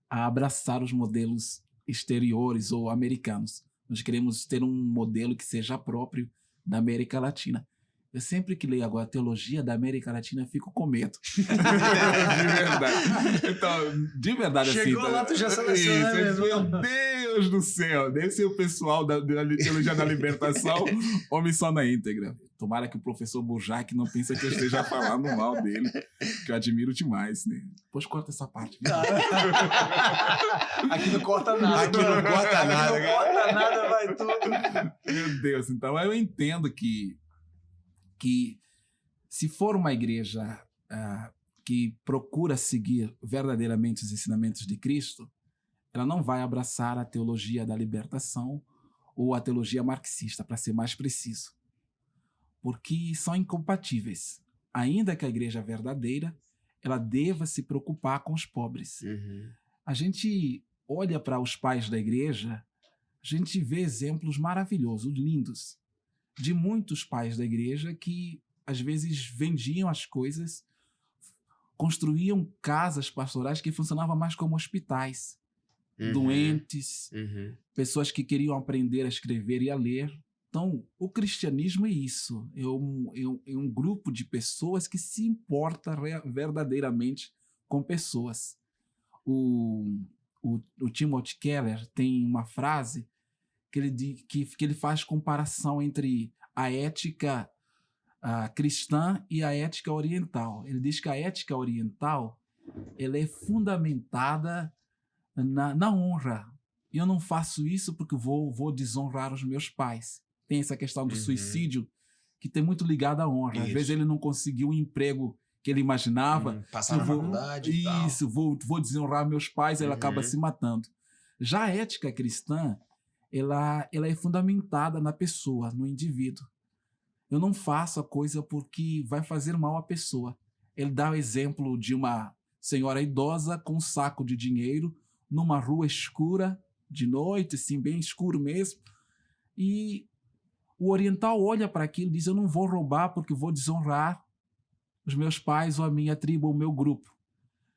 abraçar os modelos exteriores ou americanos. Nós queremos ter um modelo que seja próprio da América Latina. Eu sempre que leio agora a teologia da América Latina, eu fico com medo. De verdade. Então, de verdade, chegou assim... lá, tu já selecionou, né, meu Deus do céu! Deve ser o pessoal da teologia da libertação ou missão na íntegra. Tomara que o professor Burjac não pense que eu esteja falando mal dele, que eu admiro demais, né? Depois corta essa parte. Aqui não corta nada. Aqui não corta nada. Aqui não corta nada, vai tudo. Meu Deus, então eu entendo que se for uma igreja que procura seguir verdadeiramente os ensinamentos de Cristo, ela não vai abraçar a teologia da libertação ou a teologia marxista, para ser mais preciso. Porque são incompatíveis. Ainda que a igreja verdadeira, ela deva se preocupar com os pobres. Uhum. A gente olha para os pais da igreja, a gente vê exemplos maravilhosos, lindos, de muitos pais da igreja que, às vezes, vendiam as coisas, construíam casas pastorais que funcionavam mais como hospitais. Uhum. Doentes, Uhum. pessoas que queriam aprender a escrever e a ler. Então, o cristianismo é isso. É um grupo de pessoas que se importa verdadeiramente com pessoas. O Timothy Keller tem uma frase que ele faz comparação entre a ética cristã e a ética oriental. Ele diz que a ética oriental ela é fundamentada na honra. Eu não faço isso porque vou desonrar os meus pais. Tem essa questão do suicídio que tem muito ligado à honra. Às vezes ele não conseguiu o emprego que ele imaginava. Passar na faculdade e tal. Isso, vou desonrar meus pais, ele acaba se matando. Já a ética cristã, ela é fundamentada na pessoa, no indivíduo. Eu não faço a coisa porque vai fazer mal à pessoa. Ele dá o exemplo de uma senhora idosa com um saco de dinheiro numa rua escura, de noite, assim, bem escuro mesmo. E o oriental olha para aquilo e diz, eu não vou roubar porque vou desonrar os meus pais ou a minha tribo ou o meu grupo.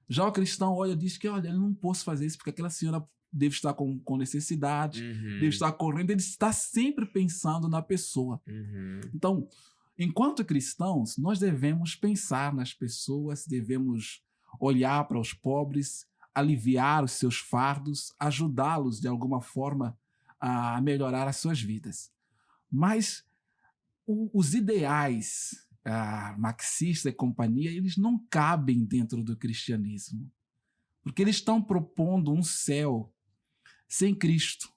Já o cristão olha e diz que, olha, eu não posso fazer isso porque aquela senhora deve estar com necessidade, deve estar correndo. Ele está sempre pensando na pessoa. Então, enquanto cristãos, nós devemos pensar nas pessoas, devemos olhar para os pobres, aliviar os seus fardos, ajudá-los de alguma forma a melhorar as suas vidas. Mas os ideais marxista e companhia, eles não cabem dentro do cristianismo, porque eles estão propondo um céu sem Cristo,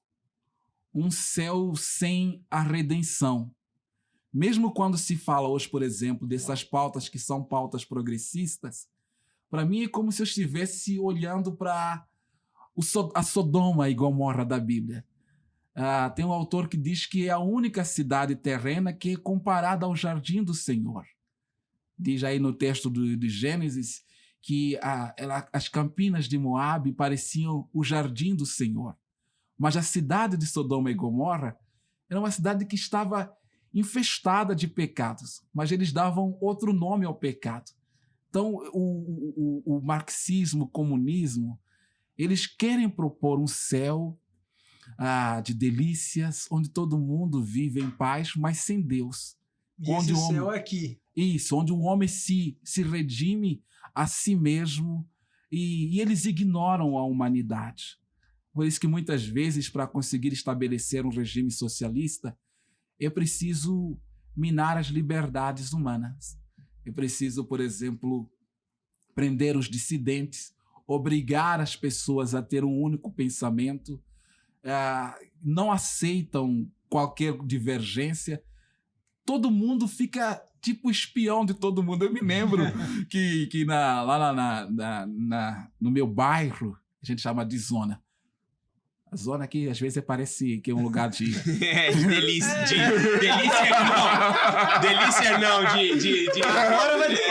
um céu sem a redenção. Mesmo quando se fala hoje, por exemplo, dessas pautas que são pautas progressistas, para mim é como se eu estivesse olhando para a Sodoma e Gomorra da Bíblia. Tem um autor que diz que é a única cidade terrena que é comparada ao jardim do Senhor. Diz aí no texto de Gênesis que as campinas de Moabe pareciam o jardim do Senhor. Mas a cidade de Sodoma e Gomorra era uma cidade que estava infestada de pecados, mas eles davam outro nome ao pecado. Então, o marxismo, o comunismo, eles querem propor um céu de delícias, onde todo mundo vive em paz, mas sem Deus. E onde esse céu é aqui. Isso, onde o homem se redime a si mesmo e eles ignoram a humanidade. Por isso que muitas vezes, para conseguir estabelecer um regime socialista, é preciso minar as liberdades humanas. É preciso, por exemplo, prender os dissidentes, obrigar as pessoas a ter um único pensamento, não aceitam qualquer divergência. Todo mundo fica tipo espião de todo mundo. Eu me lembro que lá no meu bairro, a gente chama de zona, A zona aqui, às vezes, parece que é um lugar de... De delícia. Delícia não. Delícia não. Agora vai ter.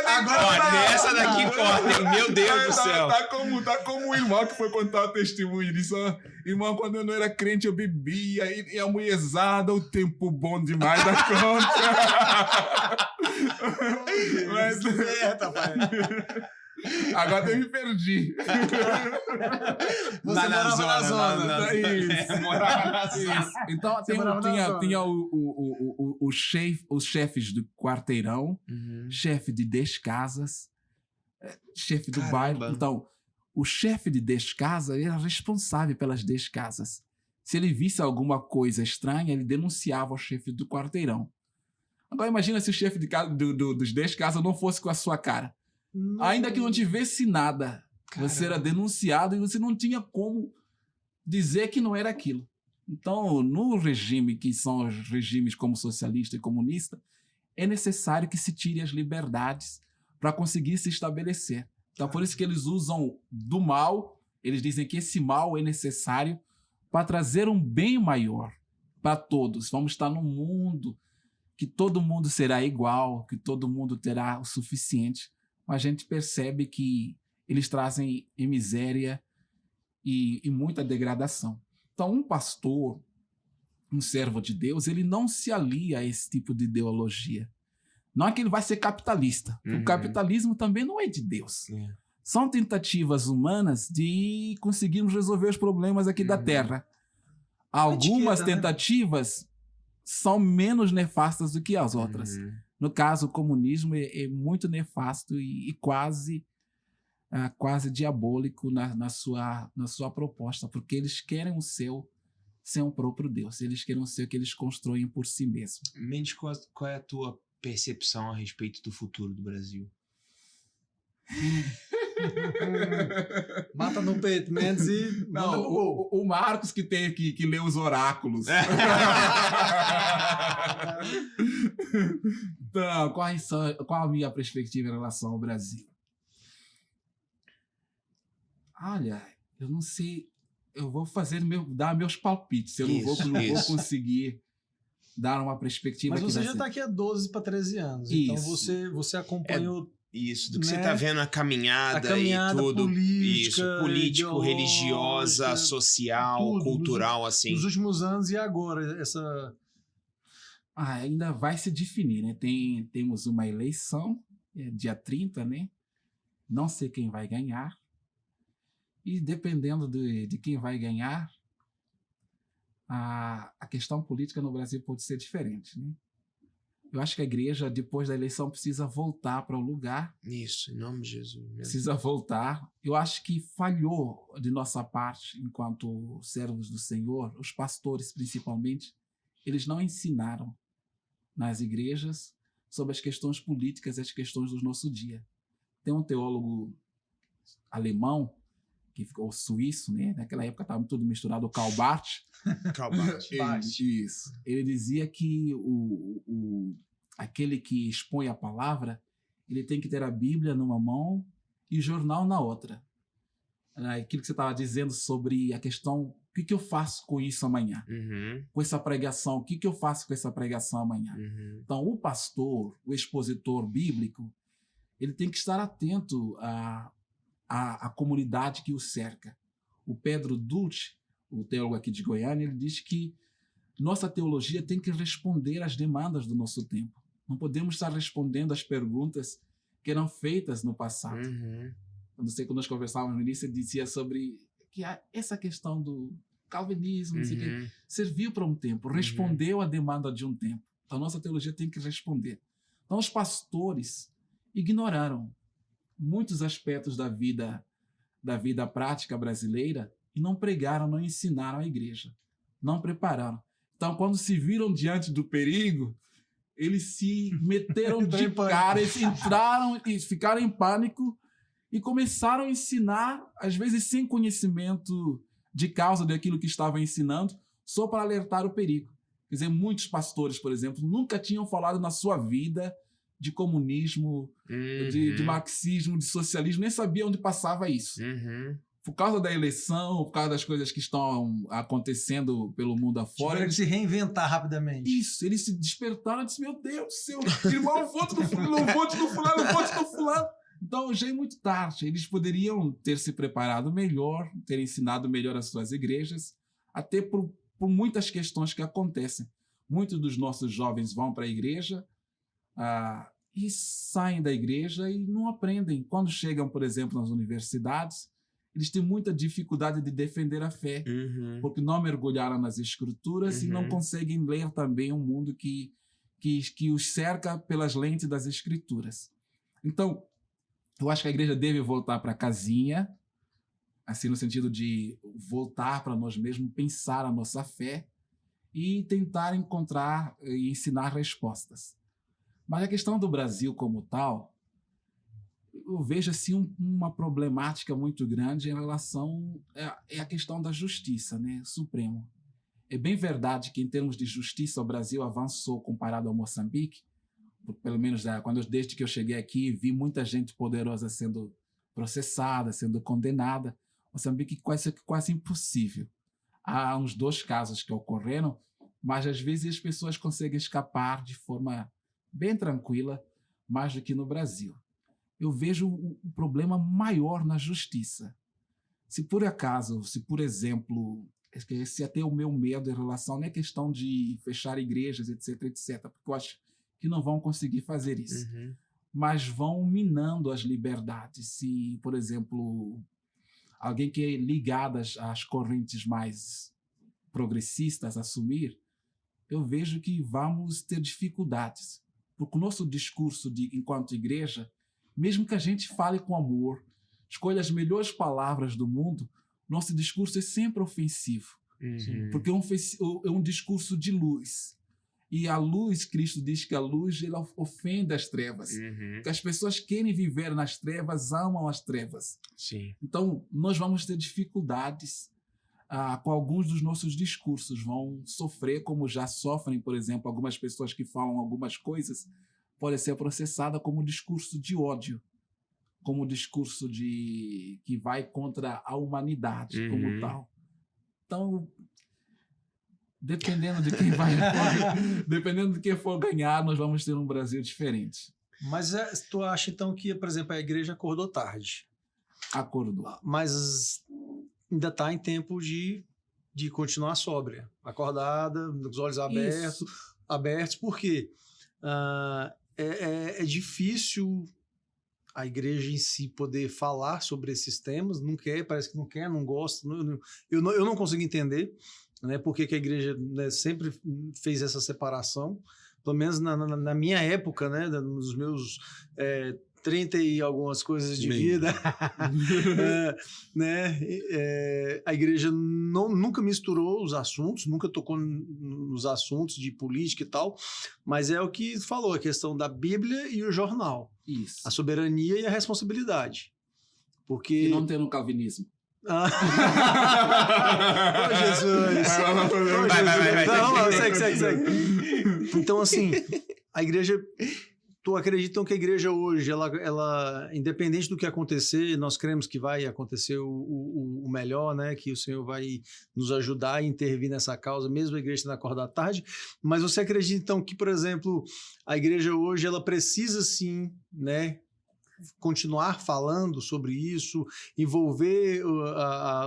Agora nessa daqui corta, hein? Meu Deus do céu. Tá como o irmão que foi contar o testemunho disso. Irmão, quando eu não era crente, eu bebia e a mulherzada, o tempo bom demais da conta. Mas... Agora eu me perdi. Você morava na zona. Morava na zona. Então, tinha os chefes do quarteirão, chefe de 10 casas, chefe do bairro. Então, o chefe de 10 casas era responsável pelas 10 casas. Se ele visse alguma coisa estranha, ele denunciava ao chefe do quarteirão. Agora, imagina se o chefe de casa, dos 10 casas não fosse com a sua cara. Ainda que não tivesse nada, você era denunciado e você não tinha como dizer que não era aquilo. Então, no regime, que são os regimes como socialista e comunista, é necessário que se tire as liberdades para conseguir se estabelecer. Então, por isso que eles usam do mal, eles dizem que esse mal é necessário para trazer um bem maior para todos. Vamos estar num mundo que todo mundo será igual, que todo mundo terá o suficiente. Mas a gente percebe que eles trazem miséria e muita degradação. Então, um pastor, um servo de Deus, ele não se alia a esse tipo de ideologia. Não é que ele vai ser capitalista. O capitalismo também não é de Deus. São tentativas humanas de conseguirmos resolver os problemas aqui da Terra. Algumas tentativas são menos nefastas do que as outras. No caso, o comunismo é muito nefasto e quase diabólico na sua proposta, porque eles querem o seu sem o próprio Deus. Eles querem o seu que eles constroem por si mesmos. Mendes, qual é a tua percepção a respeito do futuro do Brasil? Mata no peito, Mendes, e não, o Marcos que tem que ler os oráculos. Então, qual a minha perspectiva em relação ao Brasil? Olha, eu não sei, eu vou dar meus palpites, eu não vou conseguir dar uma perspectiva. Mas você já está aqui há 12 para 13 anos, então você acompanhou... Isso, do que você tá vendo a caminhada e tudo. Político, religiosa, social, tudo, cultural, assim. Nos últimos anos e agora, essa... ainda vai se definir, né? Temos uma eleição, dia 30, né? Não sei quem vai ganhar. E dependendo de quem vai ganhar, a questão política no Brasil pode ser diferente, né? Eu acho que a igreja, depois da eleição, precisa voltar para o lugar. Isso, em nome de Jesus. Mesmo. Precisa voltar. Eu acho que falhou de nossa parte, enquanto servos do Senhor, os pastores principalmente, eles não ensinaram nas igrejas sobre as questões políticas e as questões do nosso dia. Tem um teólogo alemão, que ficou suíço, né? Naquela época estava tudo misturado, o Karl Barth. Isso. Ele dizia que aquele que expõe a palavra, ele tem que ter a Bíblia numa mão e o jornal na outra. Aquilo que você estava dizendo sobre a questão, o que eu faço com isso amanhã? Com essa pregação, o que eu faço com essa pregação amanhã? Então, o pastor, o expositor bíblico, ele tem que estar atento à comunidade que o cerca. O Pedro Dulce, o teólogo aqui de Goiânia, ele diz que nossa teologia tem que responder às demandas do nosso tempo. Não podemos estar respondendo às perguntas que eram feitas no passado. Quando nós conversávamos no início, ele dizia sobre que essa questão do calvinismo, que serviu para um tempo, respondeu à demanda de um tempo. Então, nossa teologia tem que responder. Então, os pastores ignoraram muitos aspectos da vida prática brasileira e não pregaram, não ensinaram a igreja, não prepararam. Então, quando se viram diante do perigo, eles se meteram de cara, eles entraram e ficaram em pânico e começaram a ensinar, às vezes sem conhecimento de causa daquilo que estavam ensinando, só para alertar o perigo. Quer dizer, muitos pastores, por exemplo, nunca tinham falado na sua vida de comunismo, de marxismo, de socialismo, nem sabiam onde passava isso. por causa da eleição, por causa das coisas que estão acontecendo pelo mundo afora. Tiveram que se reinventar rapidamente. Isso, eles se despertaram e disseram, meu Deus do céu, irmão, não vote no fulano, não vote no fulano. Então, já é muito tarde. Eles poderiam ter se preparado melhor, ter ensinado melhor as suas igrejas, até por muitas questões que acontecem. Muitos dos nossos jovens vão para a igreja e saem da igreja e não aprendem. Quando chegam, por exemplo, nas universidades, eles têm muita dificuldade de defender a fé, porque não mergulharam nas escrituras e não conseguem ler também um mundo que os cerca pelas lentes das escrituras. Então, eu acho que a igreja deve voltar para a casinha, assim, no sentido de voltar para nós mesmos, pensar a nossa fé e tentar encontrar e ensinar respostas. Mas a questão do Brasil como tal, eu vejo assim uma problemática muito grande em relação à questão da justiça, né, Supremo. É bem verdade que em termos de justiça o Brasil avançou comparado ao Moçambique. Pelo menos desde que eu cheguei aqui, vi muita gente poderosa sendo processada, sendo condenada. Moçambique quase impossível. Há uns 2 casos que ocorreram, mas às vezes as pessoas conseguem escapar de forma bem tranquila, mais do que no Brasil. Eu vejo o problema maior na justiça. Se por exemplo, esse até o meu medo em relação, não é questão de fechar igrejas, etc, porque eu acho que não vão conseguir fazer isso. Mas vão minando as liberdades. Se, por exemplo, alguém que é ligado às correntes mais progressistas assumir, eu vejo que vamos ter dificuldades. Porque o nosso discurso enquanto igreja, mesmo que a gente fale com amor, escolha as melhores palavras do mundo, nosso discurso é sempre ofensivo. Porque é um discurso de luz. E a luz, Cristo diz que a luz ela ofende as trevas. Que as pessoas querem viver nas trevas, amam as trevas. Sim. Então, nós vamos ter dificuldades com alguns dos nossos discursos. Vão sofrer, como já sofrem, por exemplo, algumas pessoas que falam algumas coisas, podem ser processadas como discurso de ódio, como discurso que vai contra a humanidade como tal. Então, dependendo de quem for ganhar, nós vamos ter um Brasil diferente. Mas tu acha, então, que, por exemplo, a igreja acordou tarde? Acordou. Mas ainda está em tempo de continuar sóbria, acordada, com os olhos abertos, porque é difícil a igreja em si poder falar sobre esses temas, parece que não quer, não gosta, eu não consigo entender, né, porque que a igreja, né, sempre fez essa separação, pelo menos na minha época, né, nos meus 30 e algumas coisas de vida, né, a igreja nunca misturou os assuntos, nunca tocou nos assuntos de política e tal, mas é o que falou, a questão da Bíblia e o jornal. Isso. A soberania e a responsabilidade. Porque... E não ter um calvinismo. Oh, Jesus! Vai, segue. Então, assim, a igreja... acreditam que a igreja hoje, ela, independente do que acontecer, nós cremos que vai acontecer o melhor, né? Que o Senhor vai nos ajudar a intervir nessa causa, mesmo a igreja tendo acordado tarde. Mas você acredita, então, que, por exemplo, a igreja hoje, ela precisa, sim, né, continuar falando sobre isso, envolver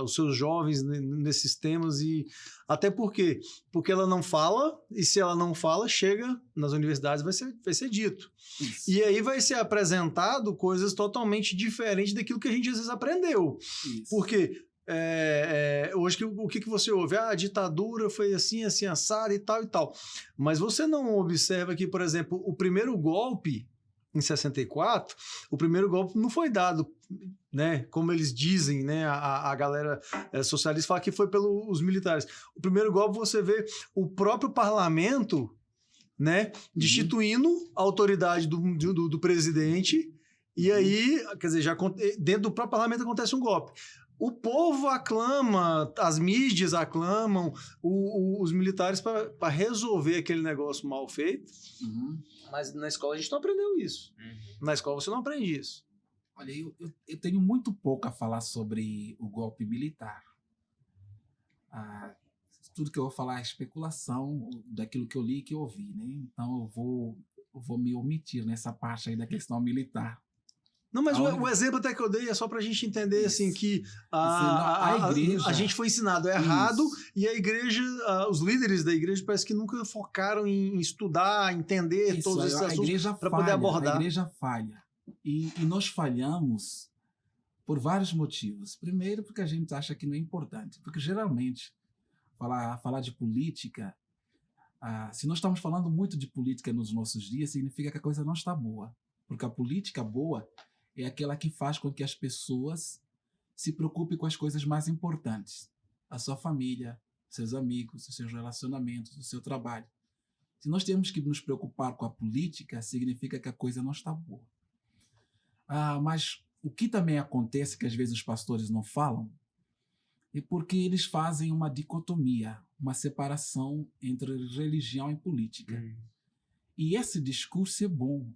os seus jovens nesses temas, e até porque ela não fala, e se ela não fala, chega nas universidades, vai ser dito. Isso. E aí vai ser apresentado coisas totalmente diferentes daquilo que a gente às vezes aprendeu. Isso. Porque hoje o que você ouve? A ditadura foi assim, assado e tal. Mas você não observa que, por exemplo, o primeiro golpe em 64, o primeiro golpe não foi dado, né, como eles dizem, né, a galera socialista fala que foi pelos militares. O primeiro golpe você vê o próprio parlamento, né, destituindo a autoridade do presidente, e aí, quer dizer, já dentro do próprio parlamento acontece um golpe. O povo aclama, as mídias aclamam os militares para resolver aquele negócio mal feito. Mas na escola a gente não aprendeu isso. Na escola você não aprende isso. Olha, eu tenho muito pouco a falar sobre o golpe militar. Tudo que eu vou falar é especulação daquilo que eu li e que eu ouvi, né? Então eu vou me omitir nessa parte aí da questão militar. Não, mas o exemplo até que eu dei é só pra gente entender, assim, que a igreja... A gente foi ensinado errado e a igreja, os líderes da igreja parece que nunca focaram em estudar, entender todos esses assuntos para poder abordar. A igreja falha. E nós falhamos por vários motivos. Primeiro, porque a gente acha que não é importante. Porque, geralmente, falar de política... se nós estamos falando muito de política nos nossos dias, significa que a coisa não está boa. Porque a política boa é aquela que faz com que as pessoas se preocupem com as coisas mais importantes. A sua família, seus amigos, os seus relacionamentos, o seu trabalho. Se nós temos que nos preocupar com a política, significa que a coisa não está boa. Mas o que também acontece, que às vezes os pastores não falam, é porque eles fazem uma dicotomia, uma separação entre religião e política. E esse discurso é bom,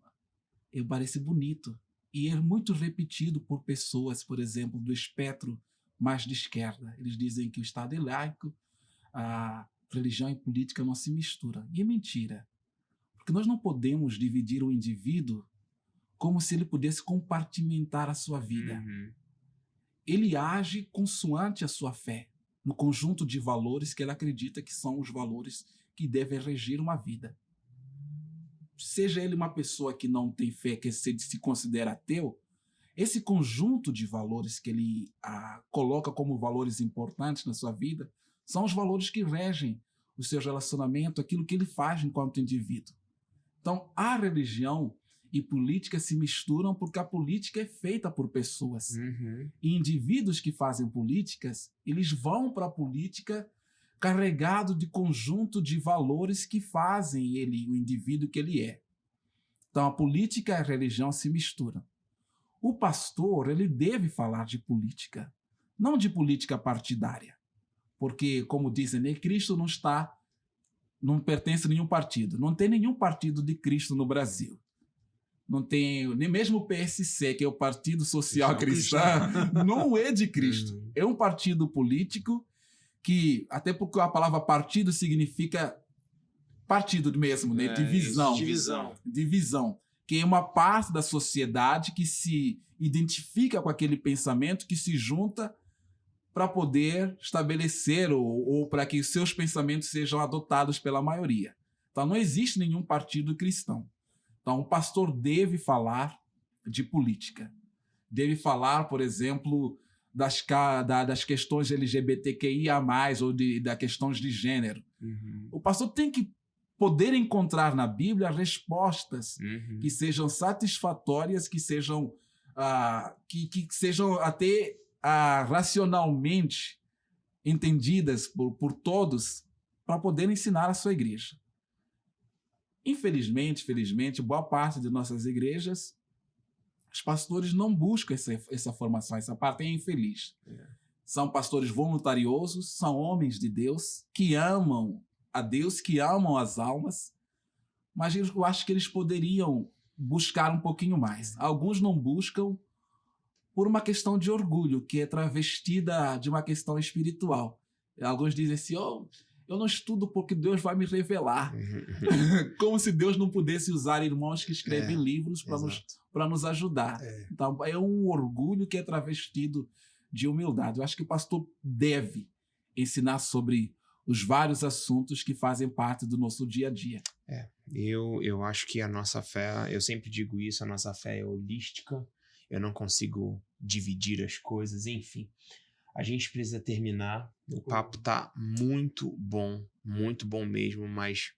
parece bonito, e é muito repetido por pessoas, por exemplo, do espectro mais de esquerda. Eles dizem que o Estado é laico, a religião e política não se misturam. E é mentira, porque nós não podemos dividir o indivíduo como se ele pudesse compartimentar a sua vida. Ele age consoante a sua fé, no conjunto de valores que ele acredita que são os valores que devem regir uma vida. Seja ele uma pessoa que não tem fé, que se considera ateu, esse conjunto de valores que ele coloca como valores importantes na sua vida são os valores que regem o seu relacionamento, aquilo que ele faz enquanto indivíduo. Então, a religião e política se misturam porque a política é feita por pessoas. E indivíduos que fazem políticas, eles vão para a política carregado de conjunto de valores que fazem ele, o indivíduo que ele é. Então, a política e a religião se misturam. O pastor, ele deve falar de política, não de política partidária. Porque, como dizem, né, Cristo não pertence a nenhum partido. Não tem nenhum partido de Cristo no Brasil. Não tem, nem mesmo o PSC, que é o Partido Social Cristão, não é de Cristo. É um partido político que, até porque a palavra partido significa partido mesmo, né? Divisão. Que é uma parte da sociedade que se identifica com aquele pensamento, que se junta para poder estabelecer ou para que os seus pensamentos sejam adotados pela maioria. Então, não existe nenhum partido cristão. Então, o pastor deve falar de política. Deve falar, por exemplo, das questões LGBTQIA+, ou das questões de gênero. O pastor tem que poder encontrar na Bíblia respostas que sejam satisfatórias, que sejam até racionalmente entendidas por todos, para poder ensinar a sua igreja. Infelizmente, felizmente, boa parte de nossas igrejas, os pastores não buscam essa formação, essa parte é infeliz. São pastores voluntariosos, são homens de Deus, que amam a Deus, que amam as almas, mas eu acho que eles poderiam buscar um pouquinho mais. Alguns não buscam por uma questão de orgulho, que é travestida de uma questão espiritual. Alguns dizem assim, eu não estudo porque Deus vai me revelar. Como se Deus não pudesse usar irmãos que escrevem livros para nos ajudar. Então, é um orgulho que é travestido de humildade. Eu acho que o pastor deve ensinar sobre os vários assuntos que fazem parte do nosso dia a dia. Eu acho que a nossa fé, eu sempre digo isso, a nossa fé é holística, eu não consigo dividir as coisas, enfim. A gente precisa terminar, o papo tá muito bom mesmo, mas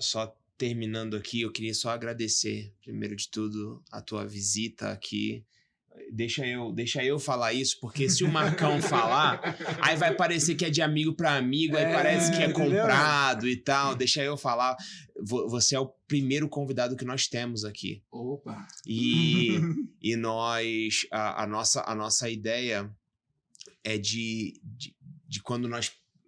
só terminando aqui, eu queria só agradecer, primeiro de tudo, a tua visita aqui. Deixa eu falar isso, porque se o Marcão falar, aí vai parecer que é de amigo para amigo, aí parece que é comprado e tal. Deixa eu falar. Você é o primeiro convidado que nós temos aqui. Opa! E nós, a nossa ideia é de quando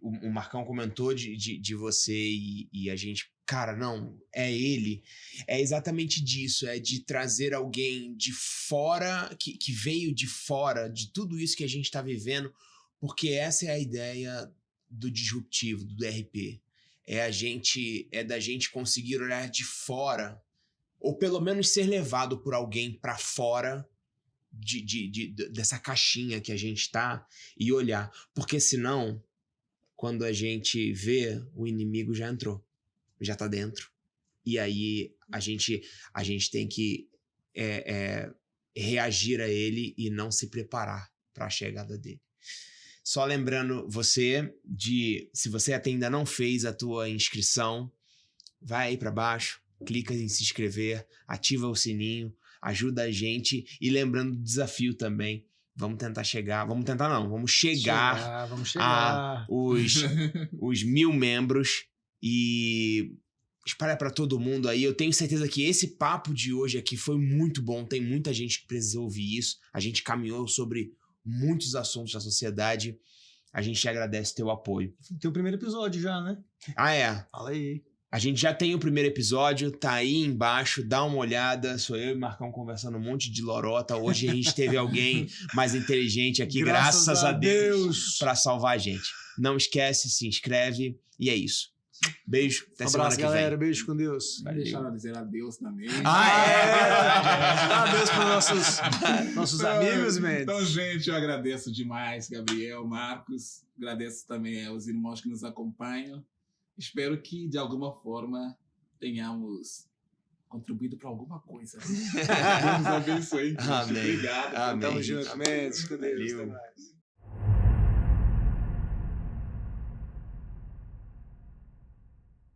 o Marcão comentou de você e a gente cara, não, é ele. É exatamente disso, é de trazer alguém de fora, que veio de fora de tudo isso que a gente tá vivendo, porque essa é a ideia do disruptivo, do DRP. É da gente conseguir olhar de fora, ou pelo menos ser levado por alguém pra fora dessa caixinha que a gente tá e olhar. Porque senão, quando a gente vê, o inimigo já entrou, já tá dentro. E aí a gente tem que reagir a ele e não se preparar para a chegada dele. Só lembrando você se você ainda não fez a tua inscrição, vai aí para baixo, clica em se inscrever, ativa o sininho, ajuda a gente e lembrando do desafio também. Vamos tentar chegar, vamos chegar a os 1000 membros e espalha para todo mundo aí. Eu tenho certeza que esse papo de hoje aqui foi muito bom, tem muita gente que precisa ouvir isso. A gente caminhou sobre muitos assuntos da sociedade. A gente agradece teu apoio. Tem o primeiro episódio já, né? Ah, é? Fala aí. A gente já tem o primeiro episódio, tá aí embaixo, dá uma olhada. Sou eu e Marcão conversando um monte de lorota. Hoje a gente teve alguém mais inteligente aqui, graças a Deus, pra salvar a gente. Não esquece, se inscreve e é isso. Beijo, até semana que vem. Galera, beijo com Deus. Vai deixar ela dizer adeus também. Adeus para nossos amigos, Mendes. Então, gente, eu agradeço demais, Gabriel, Marcos. Agradeço também aos irmãos que nos acompanham. Espero que, de alguma forma, tenhamos contribuído para alguma coisa. Deus abençoe. Amém. Obrigado. Amém. Tamo junto, Mendes. Com Deus. Valeu. Até mais.